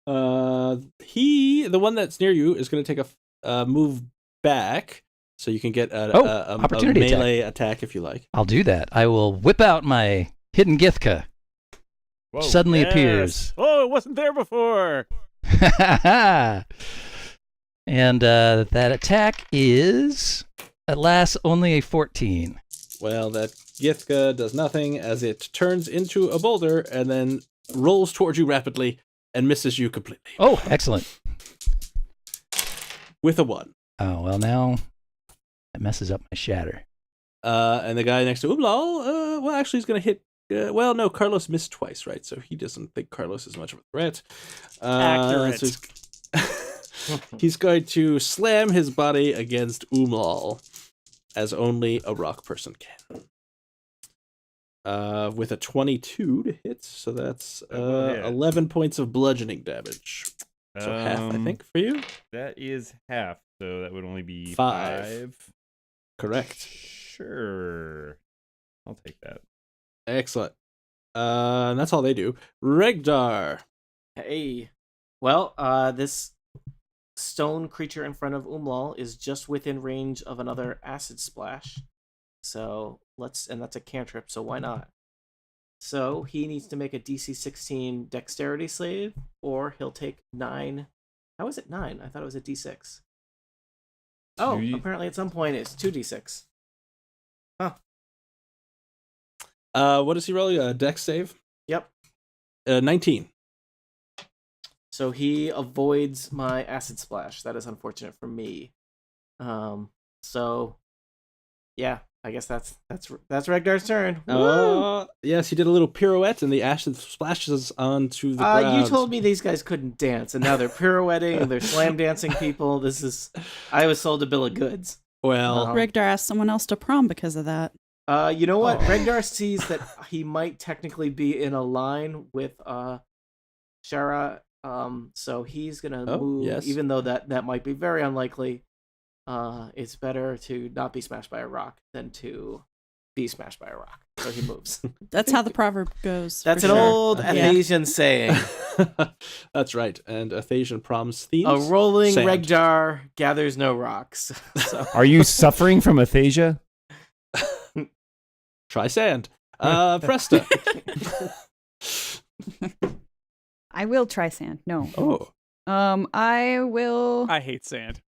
The one that's near you is going to take a move back, so you can get a opportunity melee attack if you like. I'll do that. I will whip out my hidden Githka. Whoa. Suddenly appears. Oh, it wasn't there before. And that attack is, at last, only a 14. Well, that Githka does nothing as it turns into a boulder and then rolls towards you rapidly and misses you completely. Oh, excellent. With a 1. Oh, well, now that messes up my shatter. And the guy next to Umlal, well, actually, he's going to hit. Well, no, Carlos missed twice, right? So he doesn't think Carlos is much of a threat. Accurate. So he's going to slam his body against Umlal, as only a rock person can. With a 22 to hit, so that's 11 points of bludgeoning damage. So half, I think, for you? That is half, so that would only be 5. Correct. Sure. I'll take that. Excellent. And that's all they do. Regdar. Hey. Well, this stone creature in front of Umlal is just within range of another acid splash. So and that's a cantrip, so why not? So he needs to make a DC 16 dexterity save, or he'll take 9. How is it 9? I thought it was a D6. Oh, apparently at some point it's 2d6. Huh. What does he roll? A dex save? Yep. 19. So he avoids my acid splash. That is unfortunate for me. So yeah, I guess that's Regdar's turn. Yes, he did a little pirouette and the acid splashes onto the ground. You told me these guys couldn't dance, and now they're pirouetting, they're slam dancing people. I was sold a bill of goods. Well, Regdar asked someone else to prom because of that. You know what? Regdar sees that he might technically be in a line with Shara, so he's gonna move, yes. even though that might be very unlikely. It's better to not be smashed by a rock than to be smashed by a rock. So he moves. That's how the proverb goes. That's for an sure. old Athasian saying. That's right. And Athasian proms themes. A rolling sand. Regdar gathers no rocks. So. Are you suffering from aphasia? Try sand. Presta. I will try sand. No. Oh. I will. I hate sand.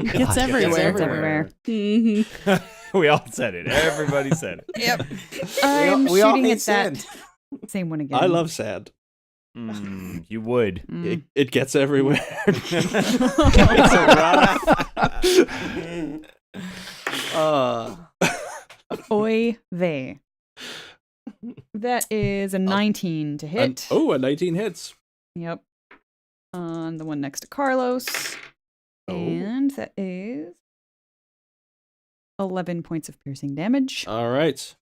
It's everywhere. It's everywhere. Mhm. We all said it. Everybody said it. Yep. I'm we all shooting hate at that sand. same one again. I love sand. You would. It gets everywhere. Oy vey. That is a 19 to hit. A 19 hits. Yep. On the one next to Carlos. Oh. And that is 11 points of piercing damage. All right.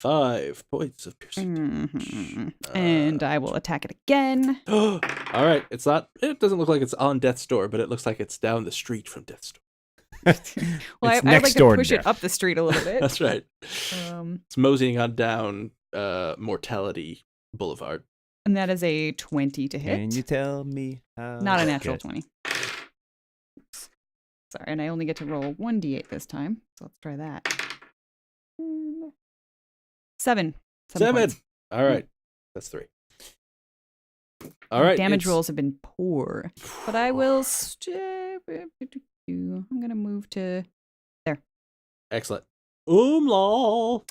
5 points of piercing damage. Mhm. And I will attack it again. All right. It doesn't look like it's on Death's Door, but it looks like it's down the street from Death's Door. Well, It's I'd like next to door to push it death. up the street a little bit. That's right. Um, It's moseying on down Mortality Boulevard. and that is a 20 to hit. Can you tell me how? Not a natural Good. 20. Sorry, and I only get to roll 1d8 this time. So let's try that. 7. 7. Points. All right. That's 3. All right. Damage it's- rolls have been poor. But I will I'm going to move to Excellent. Umlaw.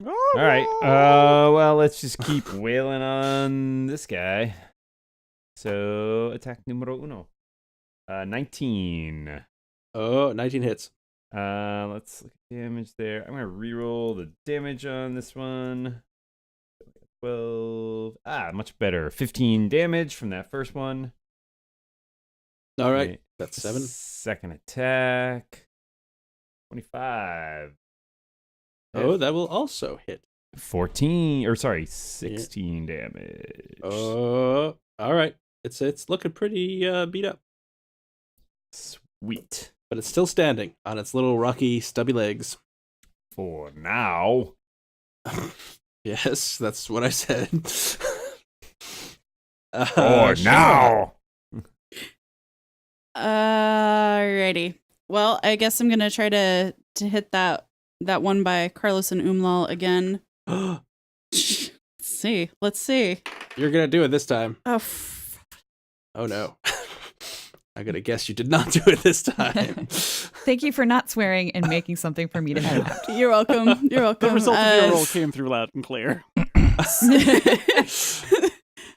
All right. Well, let's just keep wailing on this guy. So, attack numero uno. 19. Oh, 19 hits. Let's look at damage there. I'm gonna reroll the damage on this one. 12. Much better. 15 damage from that first one. All right. That's 7. Second attack. 25. Oh, that will also hit. 16 damage. All right. It's looking pretty beat up, Sweet. but it's still standing on its little rocky, stubby legs. For now. Yes, that's what I said. For now. Alrighty. Well, I guess I'm gonna try to hit that one by Carlos and Umlal again. Let's see. You're gonna do it this time. Oh, Oh no. I'm gonna guess you did not do it this time. Thank you for not swearing and making something for me to edit out. you're welcome. You're welcome. The result of your roll came through loud and clear.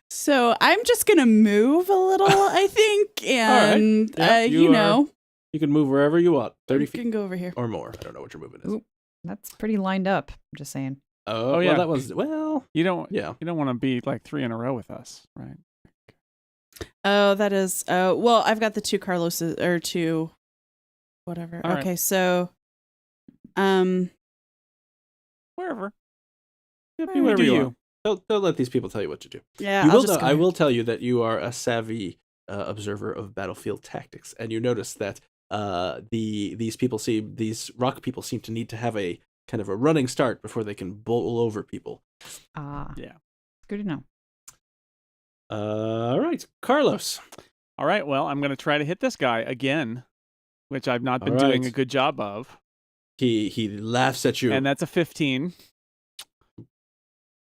So I'm just gonna move a little, I think, and Yeah, you know, you can move wherever you want, 30 you feet can go over here. or more. I don't know what your movement is. Ooh. That's pretty lined up. I'm just saying. Oh, yeah. well, that was You don't want to be like 3 in a row with us, right? Oh, that is. Well, I've got the 2 Carloses or 2, whatever. All right. Okay, so, Wherever. Yeah, Be be wherever do you you. are. Don't let these people tell you what to do. yeah, You I'll will just know, go I ahead. will tell you that you are a savvy observer of battlefield tactics, and you notice that these rock people seem to need to have a kind of a running start before they can bowl over people. Yeah. Good to know. All right, Carlos. All right. Well, I'm going to try to hit this guy again, which I've not been All doing right. a good job of. He laughs at you. And that's a 15.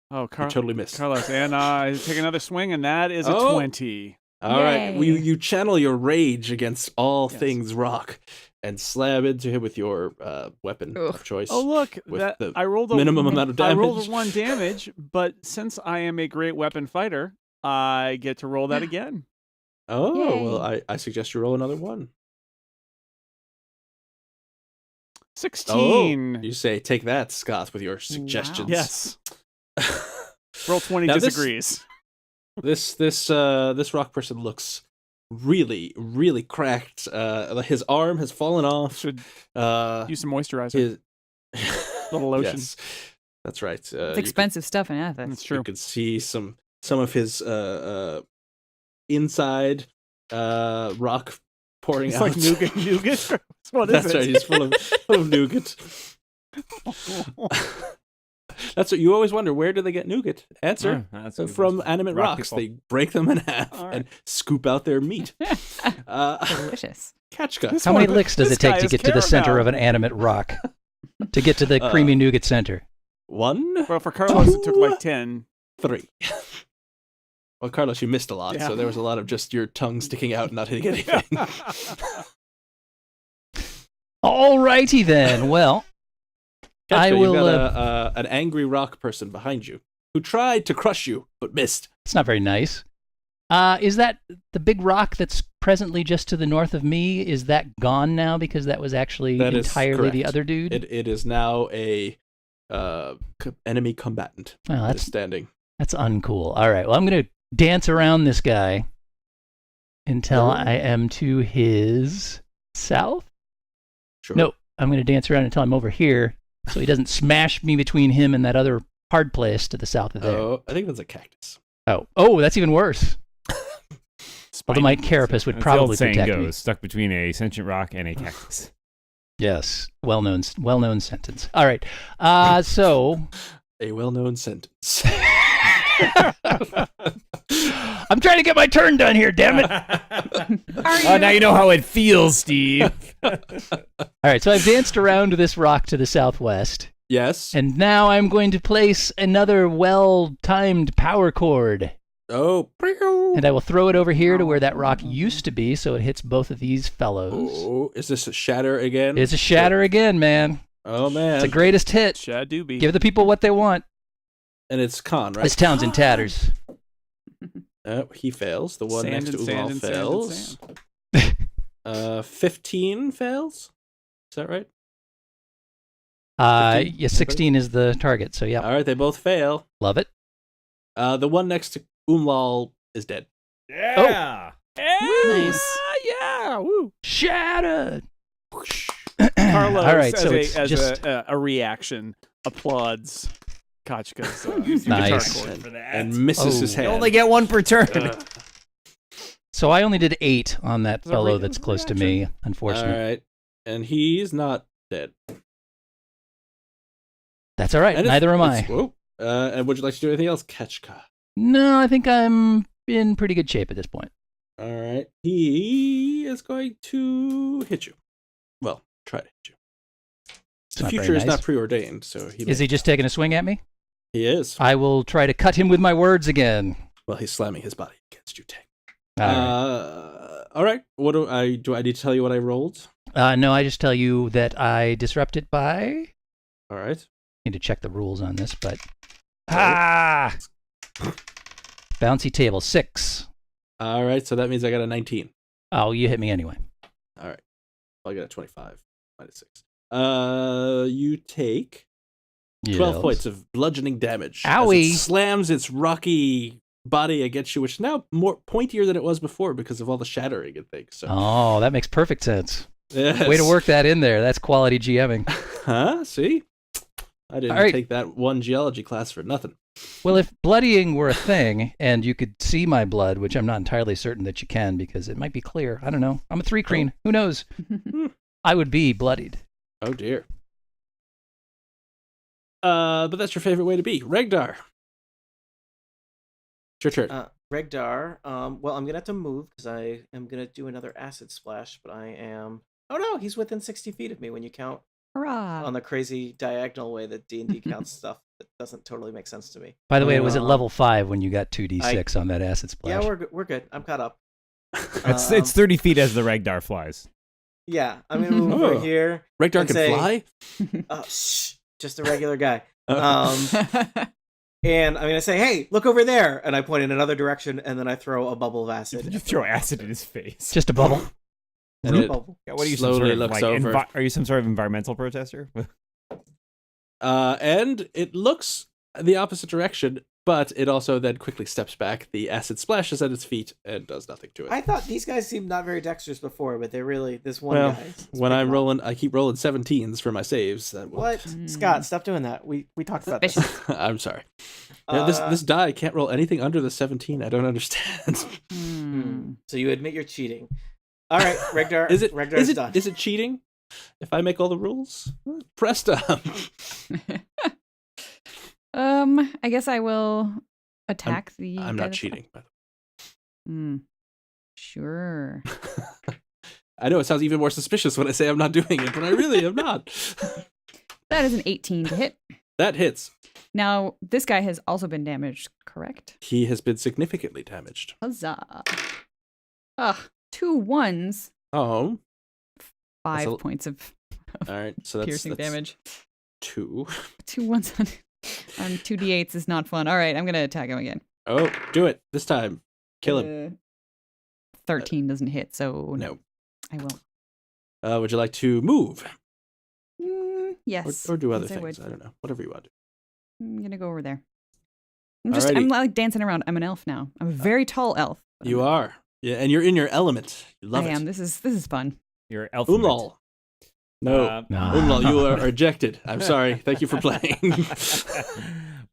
Oh, You totally missed. Carlos. And take another swing, and that is a Oh. 20. All right, Yay. you channel your rage against all Yes. things rock and slam into him with your weapon of choice. Oh, look. With That the I rolled a minimum amount of I rolled damage. a 1 damage, but since I am a great weapon fighter, I get to roll that again. Oh, well, I suggest you roll another one. 16. Oh, you say, take that, Scott, with your suggestions. Yes. Roll 20 Now this- disagrees. This rock person looks really, really cracked. His arm has fallen off. Should Uh, use some moisturizer. his Little lotion. Yes, that's right. It's expensive stuff in Athens. That's true. You could see some of his inside rock pouring It's out. like nougat. What is That's it? right. He's full of nougat. That's what you always wonder. Where do they get nougat? Answer: That's a good from question. animate Rock rocks. people. They break them in half All right. and scoop out their meat. Delicious. Catchka. This How many one- licks does this it take guy to is get to the center caramel. of an animate rock? To get to the creamy nougat center? 1, Well, for Carlos, it took like 10. 3. Well, Carlos, you missed a lot, Yeah. so there was a lot of just your tongue sticking out and not hitting anything. All righty then. Well, I Ketchka, will. You've got an angry rock person behind you who tried to crush you but missed. It's not very nice. Is that the big rock that's presently just to the north of me? Is that gone now because that was actually That is entirely the correct. other dude? It is now a enemy combatant Well, that is that's standing. uncool. All right. Well, I'm going to dance around this guy until I am to his south. Sure. No, I'm going to dance around until I'm over here so he doesn't smash me between him and that other hard place to the south of there. Oh, I think that's a cactus. Oh, that's even worse. Although my Spiny. carapace would As the probably old saying protect goes, me. stuck between a sentient rock and a cactus. Yes, well-known sentence. All right. So A well-known sentence. I'm trying to get my turn done here, damn it. Oh, now you know how it feels, Steve. All right, so I've danced around this rock to the southwest, Yes. and now I'm going to place another well-timed power chord, Oh. and I will throw it over here to where that rock used to be, so it hits both of these fellows. Oh, is this a shatter again? It's a shatter again, man. Oh man, It's the greatest hit. Shadoobie. Give the people what they want. and it's Khan, right? This town's in tatters. He fails. The one Sand next and to sand Umal and sand and fails. 15 fails. Is that right? 15? Yeah, 16 is the target. So yeah, All right, they both fail. love it. The one next to Umlal is dead. Yeah. Nice. Yeah. Woo. Shattered. Carlos, All right, as, so a, it's as just a reaction, applauds Kachka's Nice. guitar chord. For that. And misses his Oh. You hand. only get one per turn. so I only did 8 on that It's a fellow re- that's it's a close to me. Unfortunately, All right. And he's not dead. that's all right. And Neither am I. Whoa. And would you like to do anything else, Ketchka? No, I think I'm in pretty good shape at this point. All right. He is going to hit you. Well, try to hit you. It's The not very future is nice. not preordained, so he Is he just taking a swing at me? He is. I will try to cut him with my words again. Well, he's slamming his body against you, Tank. All right. All right. What do I need to tell you what I rolled? No, I just tell you that I disrupt it by. All right. Need to check the rules on this, but Ah! bouncy table 6. All right. So that means I got a 19. Oh, you hit me anyway. All right. Well, I got a 25 minus 6. You take 12 Yes. points of bludgeoning damage. as Owie. it slams its rocky body against you, which is now more pointier than it was before because of all the shattering and things. So, Oh, that makes perfect sense. yes. Way to work that in there. That's quality GMing. Huh? See? I didn't All right. take that one geology class for nothing. Well, if bloodying were a thing and you could see my blood, which I'm not entirely certain that you can because it might be clear. I don't know. I'm a 3 creen. Who knows? I would be bloodied. Oh, dear. But that's your favorite way to be. Regdar. It's your turn. Regdar. Well, I'm gonna have to move because I am gonna do another acid splash, but I am. Oh no, he's within 60 feet of me when you count Hurrah! on the crazy diagonal way that D&D counts stuff that doesn't totally make sense to me. By the way, it was at Um, level 5 when you got 2d6 on that acid splash. Yeah, we're good. I'm caught up. It's 30 feet as the Regdar flies. Yeah, I'm gonna move over Oh. here. Regdar and can say- fly? Oh, shh, just a regular guy. And I'm gonna say, "Hey, look over there!" And I point in another direction, and then I throw a bubble of acid. You throw acid in his face. Just a bubble. And A it- bubble. Yeah, what are you? slowly Some sort of, looks like, over. are you some sort of environmental protester? And it looks the opposite direction, but it also then quickly steps back. The acid splashes at its feet and does nothing to it. I thought these guys seemed not very dexterous before, but they're really this one well, guy. is when picking I'm up. rolling, I keep rolling 17s for my saves. That will- What? Scott, stop doing that. We talked about this. I'm sorry. Yeah, this die can't roll anything under the 17. I don't understand. So you admit you're cheating. All right, Regdar. Is it Regdar's done. is it cheating if I make all the rules? Presta. I guess I will attack the. I'm guy not that's- cheating. By Sure. the way. I know it sounds even more suspicious when I say I'm not doing it, but I really am not. That is an 18 to hit. That hits. Now, this guy has also been damaged, correct? He has been significantly damaged. Huzzah. Ugh, 2 1s, Oh, 5 a- points of all right. So that's piercing damage. 2. 2 1s on 2d8s is not fun. All right, I'm going to attack him again. Oh, do it this time. Kill him. 13 doesn't hit, so No. I won't. Would you like to move Yes. or do other yes, I things? would. I don't know. Whatever you want to do. I'm going to go over there. I'm Alrighty. like dancing around. I'm an elf now. I'm a very tall elf. but You I'm- are. Yeah, and you're in your element. You love I it. am. This is fun. You're elf. Umlal. No. Nah. Umlal, you are ejected. I'm sorry. Thank you for playing.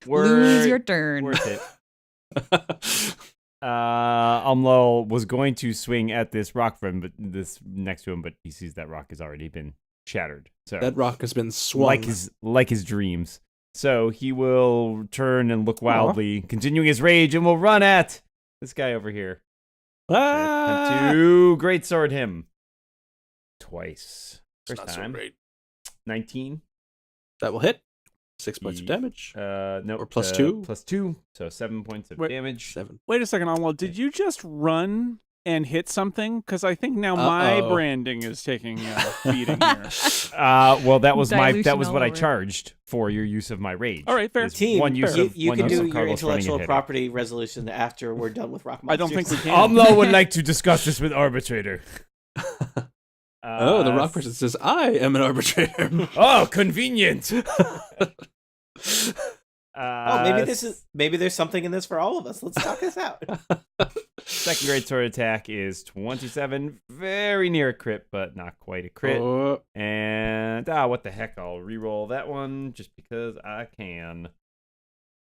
Lose your turn. Worth it. Umlal was going to swing at this rock friend, but this next to him, but he sees that rock has already been shattered. So That rock has been swung. like his dreams. So he will turn and look wildly, continuing his rage, and will run at this guy over here. Ah! To great sword him twice. It's First not so time. great. 19. That will hit. 6 points of damage. No. Or plus 2? Plus 2. So 7 points of Wait. damage. 7. Wait a second, Onwell. Did you just run and hit something? Because I think now my Uh-oh. branding is taking feeding here. Well, that was Dilution what all I over. charged for your use of my rage. All right, fair. Is Team, one use of you one can use do of your Carlos running and intellectual hitting. property resolution after we're done with Rock I Monsters. don't think we can. Amlo would like to discuss this with arbitrator. The rock person says, "I am an arbitrator." Oh, convenient. Maybe there's something in this for all of us. Let's talk this out. Second grade sword attack is 27, very near a crit, but not quite a crit. Oh, And what the heck? I'll re-roll that one just because I can.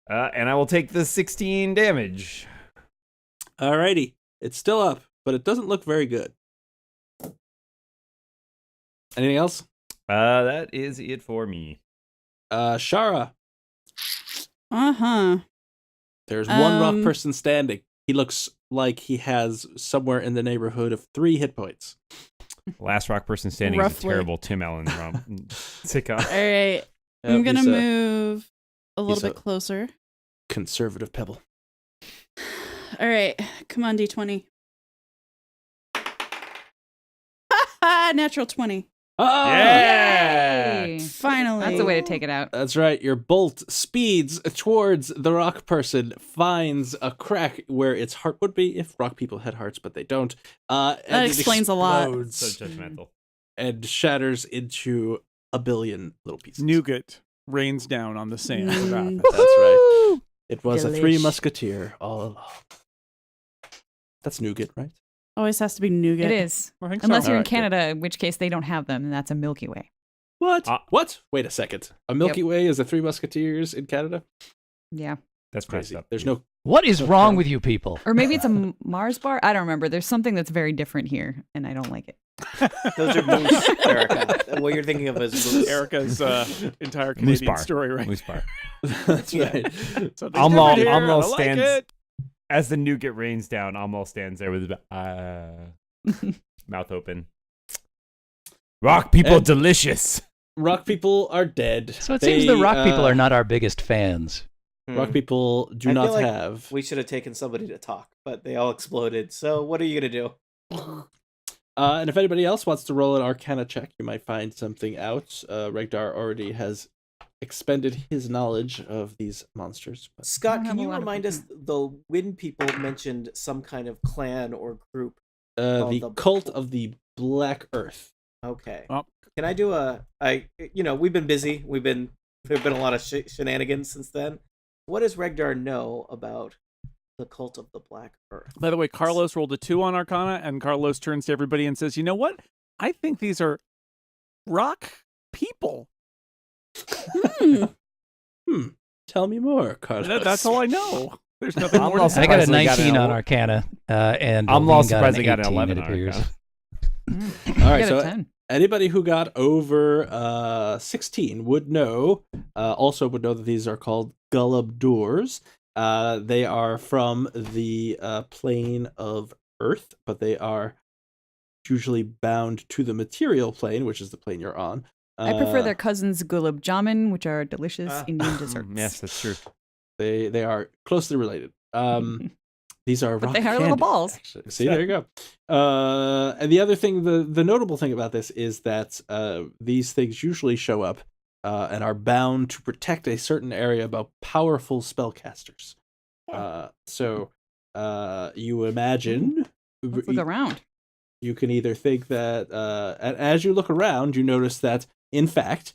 And I will take the 16 damage. alrighty, it's still up, but it doesn't look very good. Anything else? That is it for me. Shara, there's one rock person standing. He looks like he has somewhere in the neighborhood of 3 hit points. Last rock person standing is a Roughly. terrible Tim Allen sitcom. All right. I'm going to move a little bit closer. Conservative pebble. All right. Come on, D20. Natural 20. Oh, Yeah! Yay! Finally. That's the way to take it out. That's right. Your bolt speeds towards the rock person, finds a crack where its heart would be if rock people had hearts, but they don't. And That it explains a lot. explodes So judgmental. and shatters into a billion little pieces. Nougat rains down on the sand. Mm. That's right. It was a Delish. 3 musketeer all along. That's nougat, right? Always has to be nougat. It is. I think Unless so. you're in Alright, good. Canada, in which case they don't have them, and that's a Milky Way. What? Ah. What? Wait a second. A Milky Way is the 3 musketeers in Canada? Yeah. That's Crazy. messed up. There's no. What is So wrong proud. with you people? Or maybe it's a Mars bar. I don't remember. There's something that's very different here, and I don't like it. Those are moose, Erica. What you're thinking of is moose. Erica's entire Moose Canadian bar. story, right? Loose bar. That's Yeah. right. Something's Amlo different here, and I like stands it. as the nougat rains down. Amlo stands there with his mouth open. Rock people, And- delicious. Rock people are dead. So it seems the They, rock people are not our biggest fans. Rock people do I not feel like have. We should have taken somebody to talk, but they all exploded. So what are you going to do? And if anybody else wants to roll an Arcana check, you might find something out. Regdar already has expended his knowledge of these monsters. But Scott, don't can have a you lot of remind us, the Wind people mentioned some kind of clan or group. the the- cult of the Black Earth. Okay. Oh. Can I do we've been busy. There've been a lot of shenanigans since then. What does Regdar know about the cult of the Black Earth? By the way, Carlos rolled a 2 on Arcana, and Carlos turns to everybody and says, "You know what? I think these are rock people." Tell me more, Carlos. That's all I know. There's nothing more to I'm say. I got a surprised they got 19 an on ele- Arcana, and I'm Levine lost surprised they got an 18, 11 it on appears. Arcana. All right, Get a so 10. anybody who got over 16 would know, also would know that these are called Gullabdors. They are from the plane of Earth, but they are usually bound to the material plane, which is the plane you're on. I prefer their cousins Gulab Jamun, which are delicious Indian desserts. Yes, that's true. They are closely related. These are But rock they have little candies, balls. actually. See, there you go. And the other thing, the notable thing about this is that these things usually show up and are bound to protect a certain area about powerful spellcasters. So you imagine Let's look around. you can either think that as you look around, you notice that in fact,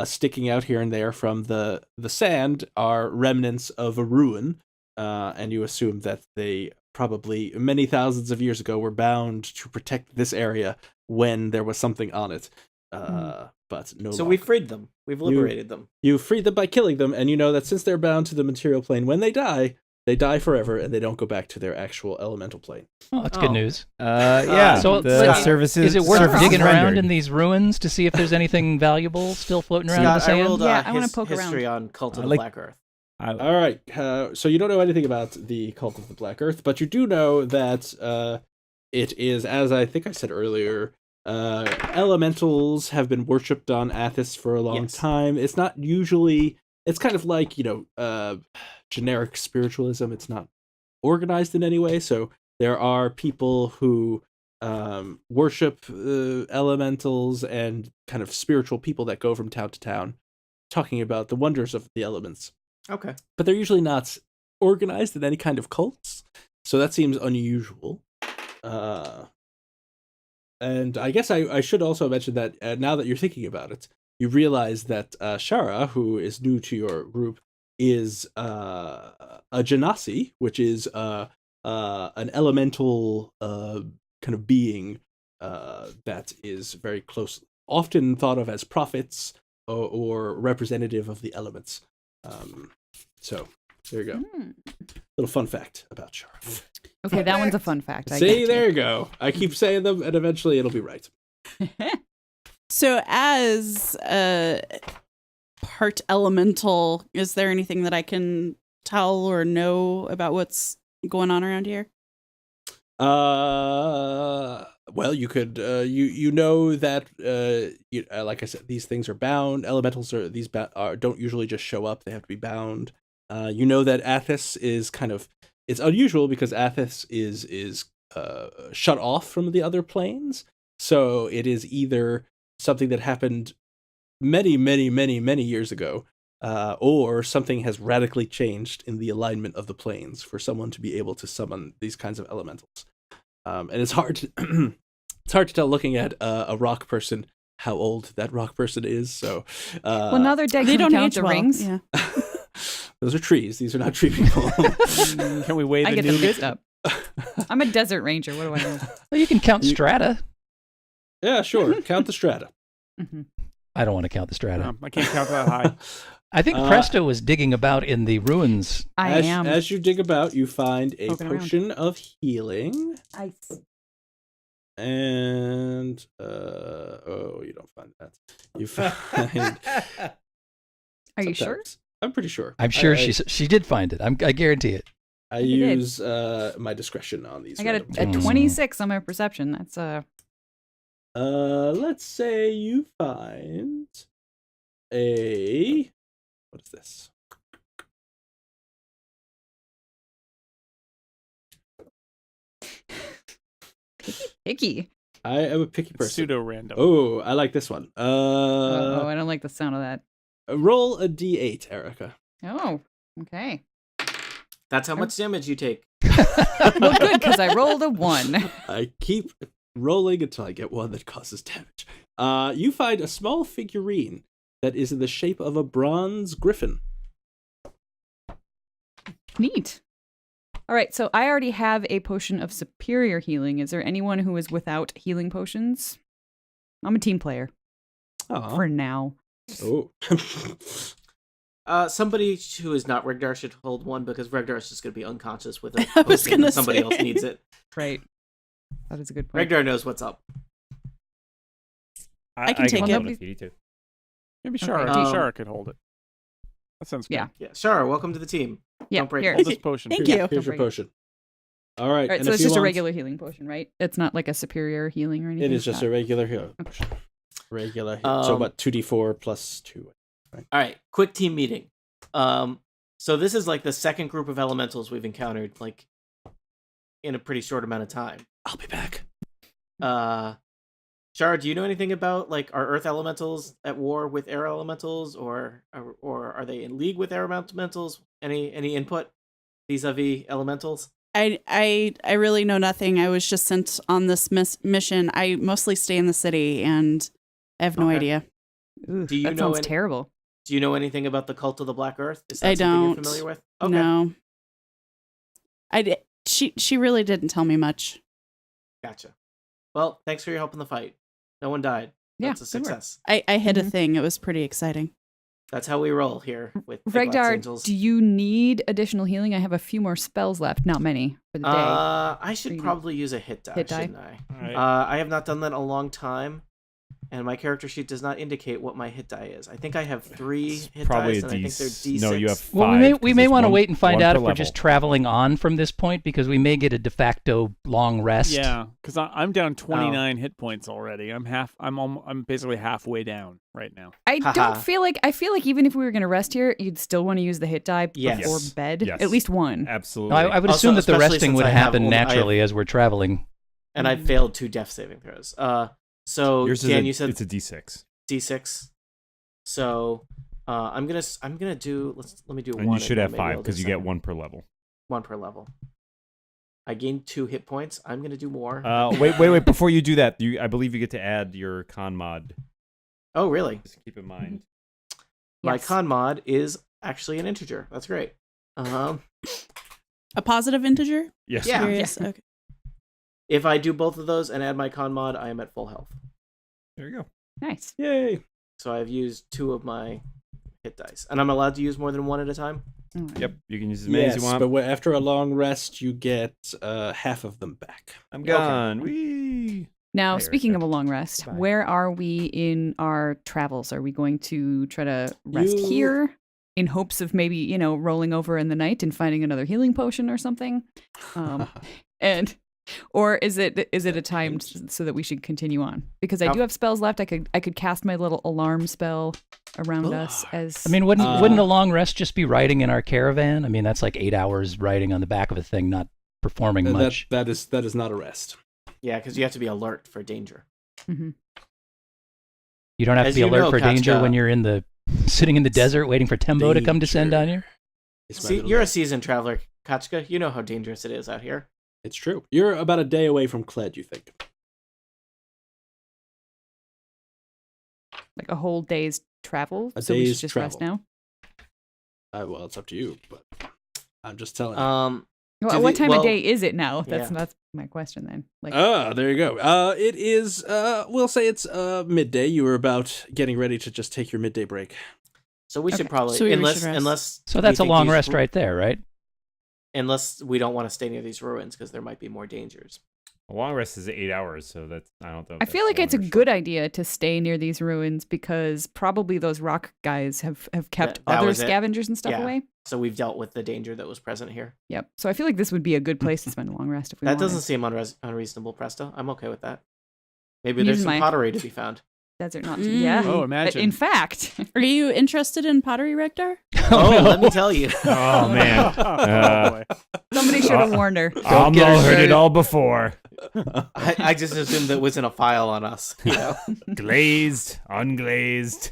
sticking out here and there from the sand are remnants of a ruin. And you assume that they probably many thousands of years ago were bound to protect this area when there was something on it. But no. So longer. we freed them. We've liberated them. You freed them by killing them, and you know that since they're bound to the material plane, when they die forever, and they don't go back to their actual elemental plane. Oh, that's Oh. good news. Yeah. So the let's- services. Is it worth services digging around rendered. in these ruins to see if there's anything valuable still floating around in the Scott, I sand? rolled Yeah, I wanna poke history on Cult of the like- Black Earth. I- All right. So you don't know anything about the cult of the Black Earth, but you do know that it is, as I think I said earlier, elementals have been worshipped on Athos for a long Yes. time. It's not usually. It's kind of like generic spiritualism. It's not organized in any way. So There are people who worship elementals and kind of spiritual people that go from town to town, talking about the wonders of the elements. Okay. But they're usually not organized in any kind of cults, so that seems unusual. And I guess I should also mention that now that you're thinking about it, you realize that Shara, who is new to your group, is a Genasi, which is an elemental kind of being that is very close, often thought of as prophets or representative of the elements. So there you go. Little fun fact about Shara. Okay, that one's a fun fact. See, there you go. I keep saying them, and eventually it'll be right. So, as a part elemental, is there anything that I can tell or know about what's going on around here? Well, you could you know that like I said, these things are bound. Elementals don't usually just show up; they have to be bound. You know that Athos is it's unusual because Athos is shut off from the other planes, so it is either something that happened many years ago, or something has radically changed in the alignment of the planes for someone to be able to summon these kinds of elementals. And it's hard to tell looking at a rock person how old that rock person is. So well, now they're dead. They Can don't you count age the well. rings. Yeah. Those are trees. These are not tree people. Can we weigh the I get them nougat? mixed up. I'm a desert ranger. What do I know? Well, you can count strata. Yeah, sure. Count the strata. Mm-hmm. I don't want to count the strata. I can't count that high. I think Presto was digging about in the ruins. I am. As you dig about, you find a Poking around. potion of healing. Ice. And you don't find that. You find. Are you sure? sometimes. I'm pretty sure. I'm sure I she did find it. I guarantee it. I you did. use my discretion on these. I got random a rolls. 26 on my perception. That's Let's say you find a. What is this? icky. I am a picky person. Pseudo random. Oh, I like this one. I don't like the sound of that. Roll a d8, Erica. Oh, okay. That's how much damage you take. Well, good, because I rolled a 1. I keep rolling until I get one that causes damage. You find a small figurine that is in the shape of a bronze griffin. Neat. All right, so I already have a potion of superior healing. Is there anyone who is without healing potions? I'm a team player for now. Oh. Somebody who is not Regdar should hold one because Regdar is just going to be unconscious with it. I was hoping gonna that somebody say. else needs it. Right. That is a good point. Regdar knows what's up. I can take hold it. it if you need to. Maybe Okay. Shara could hold it. That sounds good. Yeah. Yeah, Shara, welcome to the team. Yeah, Don't break here. it. Hold this potion. Thank Here's you. your Don't break it. potion. All right. All right, and so if it's you just a want- regular healing potion, right? It's not like a superior healing or anything. It is just a regular healing potion. Regular. So about 2d4 plus 2. All right, quick team meeting. So this is like the second group of elementals we've encountered, like in a pretty short amount of time. I'll be back. Shara, do you know anything about like are Earth elementals at war with air elementals, or are they in league with air elementals? Any input vis-a-vis elementals? I really know nothing. I was just sent on this mission. I mostly stay in the city, and I have no Okay. idea. Ooh, Do you that know sounds any- terrible. Do you know anything about the cult of the Black Earth? Is that I something you're don't. familiar with? Okay. No. She really didn't tell me much. Gotcha. Well, thanks for your help in the fight. No one died. Yeah, That's a good work. success. I hit a Mhm. thing. It was pretty exciting. That's how we roll here with Big Lots Regdar, Angels. do you need additional healing? I have a few more spells left, not many for the day. I Are should you- probably use a hit die, Hit die? shouldn't I? All right. I have not done that in a long time. and my character sheet does not indicate what my hit die is. I think I have 3 hit Probably dice, a and I think they're D6. No, you have 5. Well, we 'cause may it's want to one- wait and find one out per if we're level. just traveling on from this point because we may get a de facto long rest. Yeah, because I'm down 29 hit points already. I'm basically halfway down right now. I Haha. don't feel like even if we were going to rest here, you'd still want to use the hit die before Yes. bed. Yes. At least one. Absolutely. No, I would Also, assume that the especially resting since would I have happen only- I have- naturally as we're traveling. And I failed 2 death saving throws. So Yours Dan, is you said it's a D6. D6. So I'm gonna do. Let me do And one. you should then have maybe 5 I'll do because you get second. 1 per level. 1 per level. I gained 2 hit points. I'm gonna do more. Wait. Before you do that, I believe you get to add your con mod. Oh, really? Just keep in mind. My Yes. con mod is actually an integer. That's great. A positive integer? Yes. Yeah. Curious. Okay. If I do both of those and add my con mod, I am at full health. There you go. Nice. Yay! So I've used 2 of my hit dice, and I'm allowed to use more than 1 at a time. All right. Yep. You can use as many Yes, as you want. but after a long rest, you get half of them back. I'm gone. Whee! Now, Hi, speaking Erica. of a long rest, Bye. where are we in our travels? Are we going to try to rest You- here in hopes of maybe, rolling over in the night and finding another healing potion or something? Or is it a time so that we should continue on? Because I do have spells left. I could cast my little alarm spell around us as I mean, wouldn't a long rest just be riding in our caravan? I mean, that's like 8 hours riding on the back of a thing, not performing much. That is not a rest. Yeah, because you have to be alert for danger. Mhm. You don't have to As be you alert know, for danger Kachka- when you're sitting in the desert waiting for Tembo to come descend on you. It's my See, little you're a rest. seasoned traveler, Kachka. You know how dangerous it is out here. It's true. You're about a day away from Kled, you think. like a whole day's travel. A So we should day's just rest travel. now. Well, it's up to you, but I'm just telling you. Well, Do what the- time well, of day is it now? That's yeah. that's my question then. Like There you go. It is, we'll say it's midday. You were about getting ready to just take your midday break. So we should Okay. probably, So we should unless rest. So that's a we think long these rest ru- right there, right? Unless we don't want to stay near these ruins because there might be more dangers. A long rest is 8 hours, so that's I don't know. if I that's feel like long it's a or short. good idea to stay near these ruins because probably those rock guys have kept That other was it. scavengers and stuff Yeah. away. So we've dealt with the danger that was present here. Yep. So I feel like this would be a good place to spend a long rest if we That wanted. doesn't seem unreasonable, Presto. I'm okay with that. Maybe Use there's some my- pottery to be found. Desert not Mm. yeah. Oh, imagine. In fact, Are you interested in pottery, Rector? Oh, no. let me tell you. Oh man. Oh, boy. somebody should have warned her. I've get her heard started. it all before. I just assumed that was in a file on us. You know? Glazed, unglazed.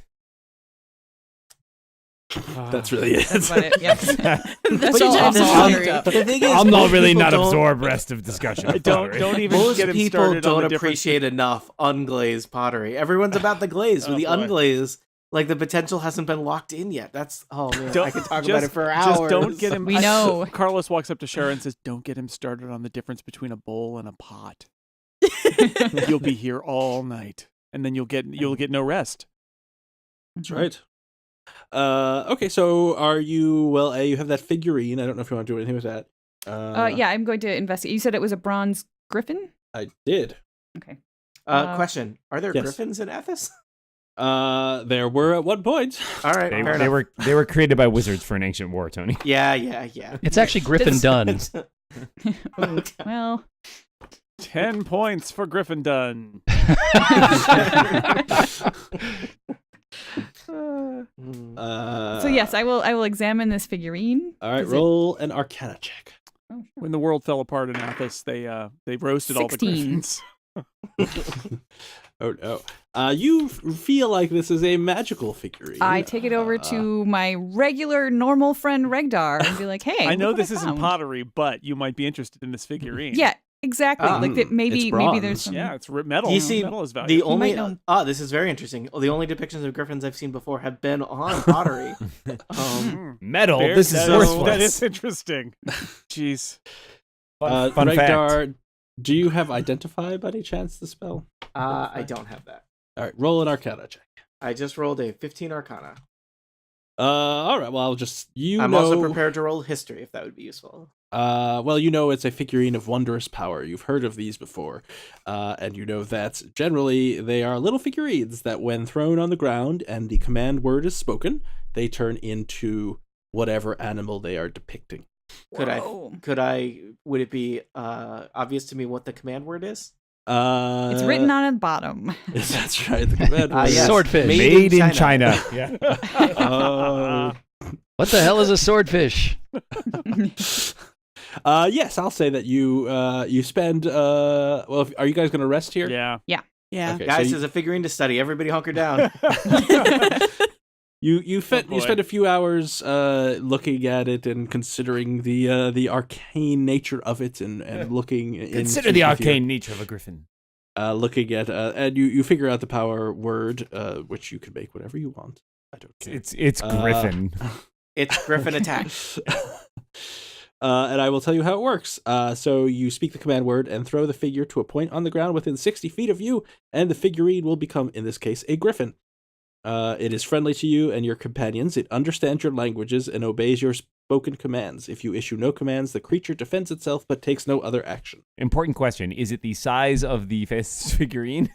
That's really it. That's about it. Yep. That's But all you I'm just- pottery. The thing is, I'm not most really people not don't- absorb rest of discussion. Of Don't pottery. don't even Most get him people started on don't the difference. appreciate enough unglazed pottery. Everyone's about the glaze. Oh, With the boy. unglaze, like the potential hasn't been locked in yet. That's man. Don't- I could talk just- about it for hours. Just don't get him. We know. Carlos walks up to Shara and says, "Don't get him started on the difference between a bowl and a pot. You'll be here all night, and then you'll get no rest." That's right. Okay, so are you, well, you have that figurine. I don't know if you want to do anything with that. Yeah, I'm going to investigate. You said it was a bronze griffin? I did. Okay. Question: are there yes. griffins in Ethos? There were at one point. All right, They, fair they enough. were created by wizards for an ancient war, Tony. Yeah. It's actually Griffin done. Ooh, well, 10 points for Griffin done. so yes, I will examine this figurine. All right, Is it- roll an Arcana check. Oh, sure. When the world fell apart in Athos, they roasted all the 16. griffins. Oh no. You feel like this is a magical figurine. I take it over to my regular normal friend Regdar and be like, "Hey, I know look what this isn't found." pottery, but you might be interested in this figurine. Yeah, exactly. Ah, like that maybe it's there's bronze. some Yeah, it's metal. You see, metal is the valuable. only might know. this is very interesting. The only depictions of griffins I've seen before have been on pottery. Metal. Fair- This is that worthless. That is interesting. Jeez. Fun fact. Regdar, do you have Identify by any chance, the spell? I don't have that. All right, roll an Arcana check. I just rolled a 15 Arcana. All right. Well, I'll just I'm also prepared to roll history if that would be useful. Well, it's a figurine of wondrous power. You've heard of these before, and you know that generally they are little figurines that, when thrown on the ground and the command word is spoken, they turn into whatever animal they are depicting. Would it be obvious to me what the command word is? It's written on the bottom. That's right. The command word is Yes. Swordfish. Made in China. Yeah. What the hell is a swordfish? Yes, I'll say that you spend. Well, are you guys going to rest here? Yeah. Yeah. Okay, Guys, so there's a figurine to study. Everybody hunker down. you boy. spend a few hours looking at it and considering the arcane nature of it and looking. Consider the arcane nature of a griffin. Looking at and you figure out the power word, which you can make whatever you want. I don't care. It's griffin. It's griffin attack. And I will tell you how it works. So you speak the command word and throw the figure to a point on the ground within 60 feet of you, and the figurine will become, in this case, a griffin. It is friendly to you and your companions. It understands your languages and obeys your spoken commands. If you issue no commands, the creature defends itself but takes no other action. Important question. Is it the size of the figurine?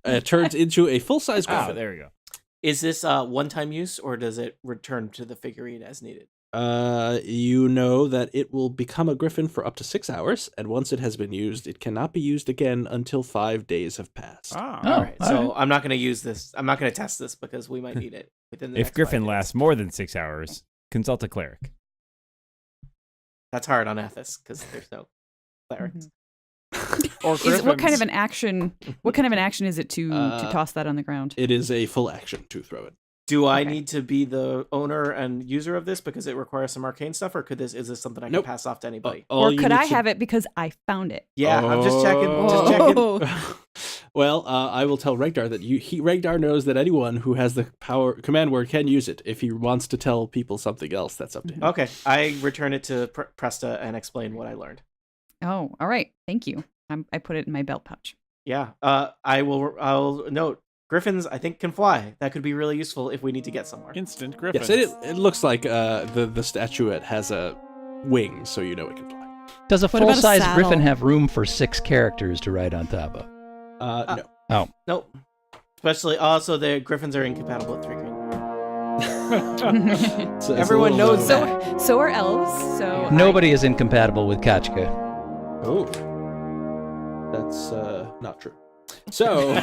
It turns into a full-size griffin. Oh, there we go. Is this one-time use, or does it return to the figurine as needed? You know that it will become a griffin for up to 6 hours, and once it has been used, it cannot be used again until 5 days have passed. Ah. All right. all So right. I'm not going to use this. I'm not going to test this because we might need it within the If next 5 griffin days. lasts more than 6 hours, consult a cleric. That's hard on Ethis because there's no clerics. Or What kind of griffins. an action? What kind of an action is it to toss that on the ground? It is a full action to throw it. Do I Okay. need to be the owner and user of this because it requires some arcane stuff, or is this something I Nope. can pass off to anybody? All Or you could need I to- have it because I found it? Yeah, I'm just checking. Just checking. Whoa. Well, I will tell Regdar that Regdar knows that anyone who has the command word can use it. If he wants to tell people something else, that's up to him. Okay, I return it to Presta and explain what I learned. Oh, all right. Thank you. I put it in my belt pouch. Yeah, I'll note griffins. I think can fly. That could be really useful if we need to get somewhere. Instant griffin. Yes, it looks like the statuette has a wing, so you know it can fly. Does a What about a full-size saddle? griffin have room for 6 characters to write on top of? No. Nope. Especially also the griffins are incompatible with 3 green. It's a Everyone little, knows that. So are elves. So Nobody is incompatible with Kachka. Oh, that's not true. So,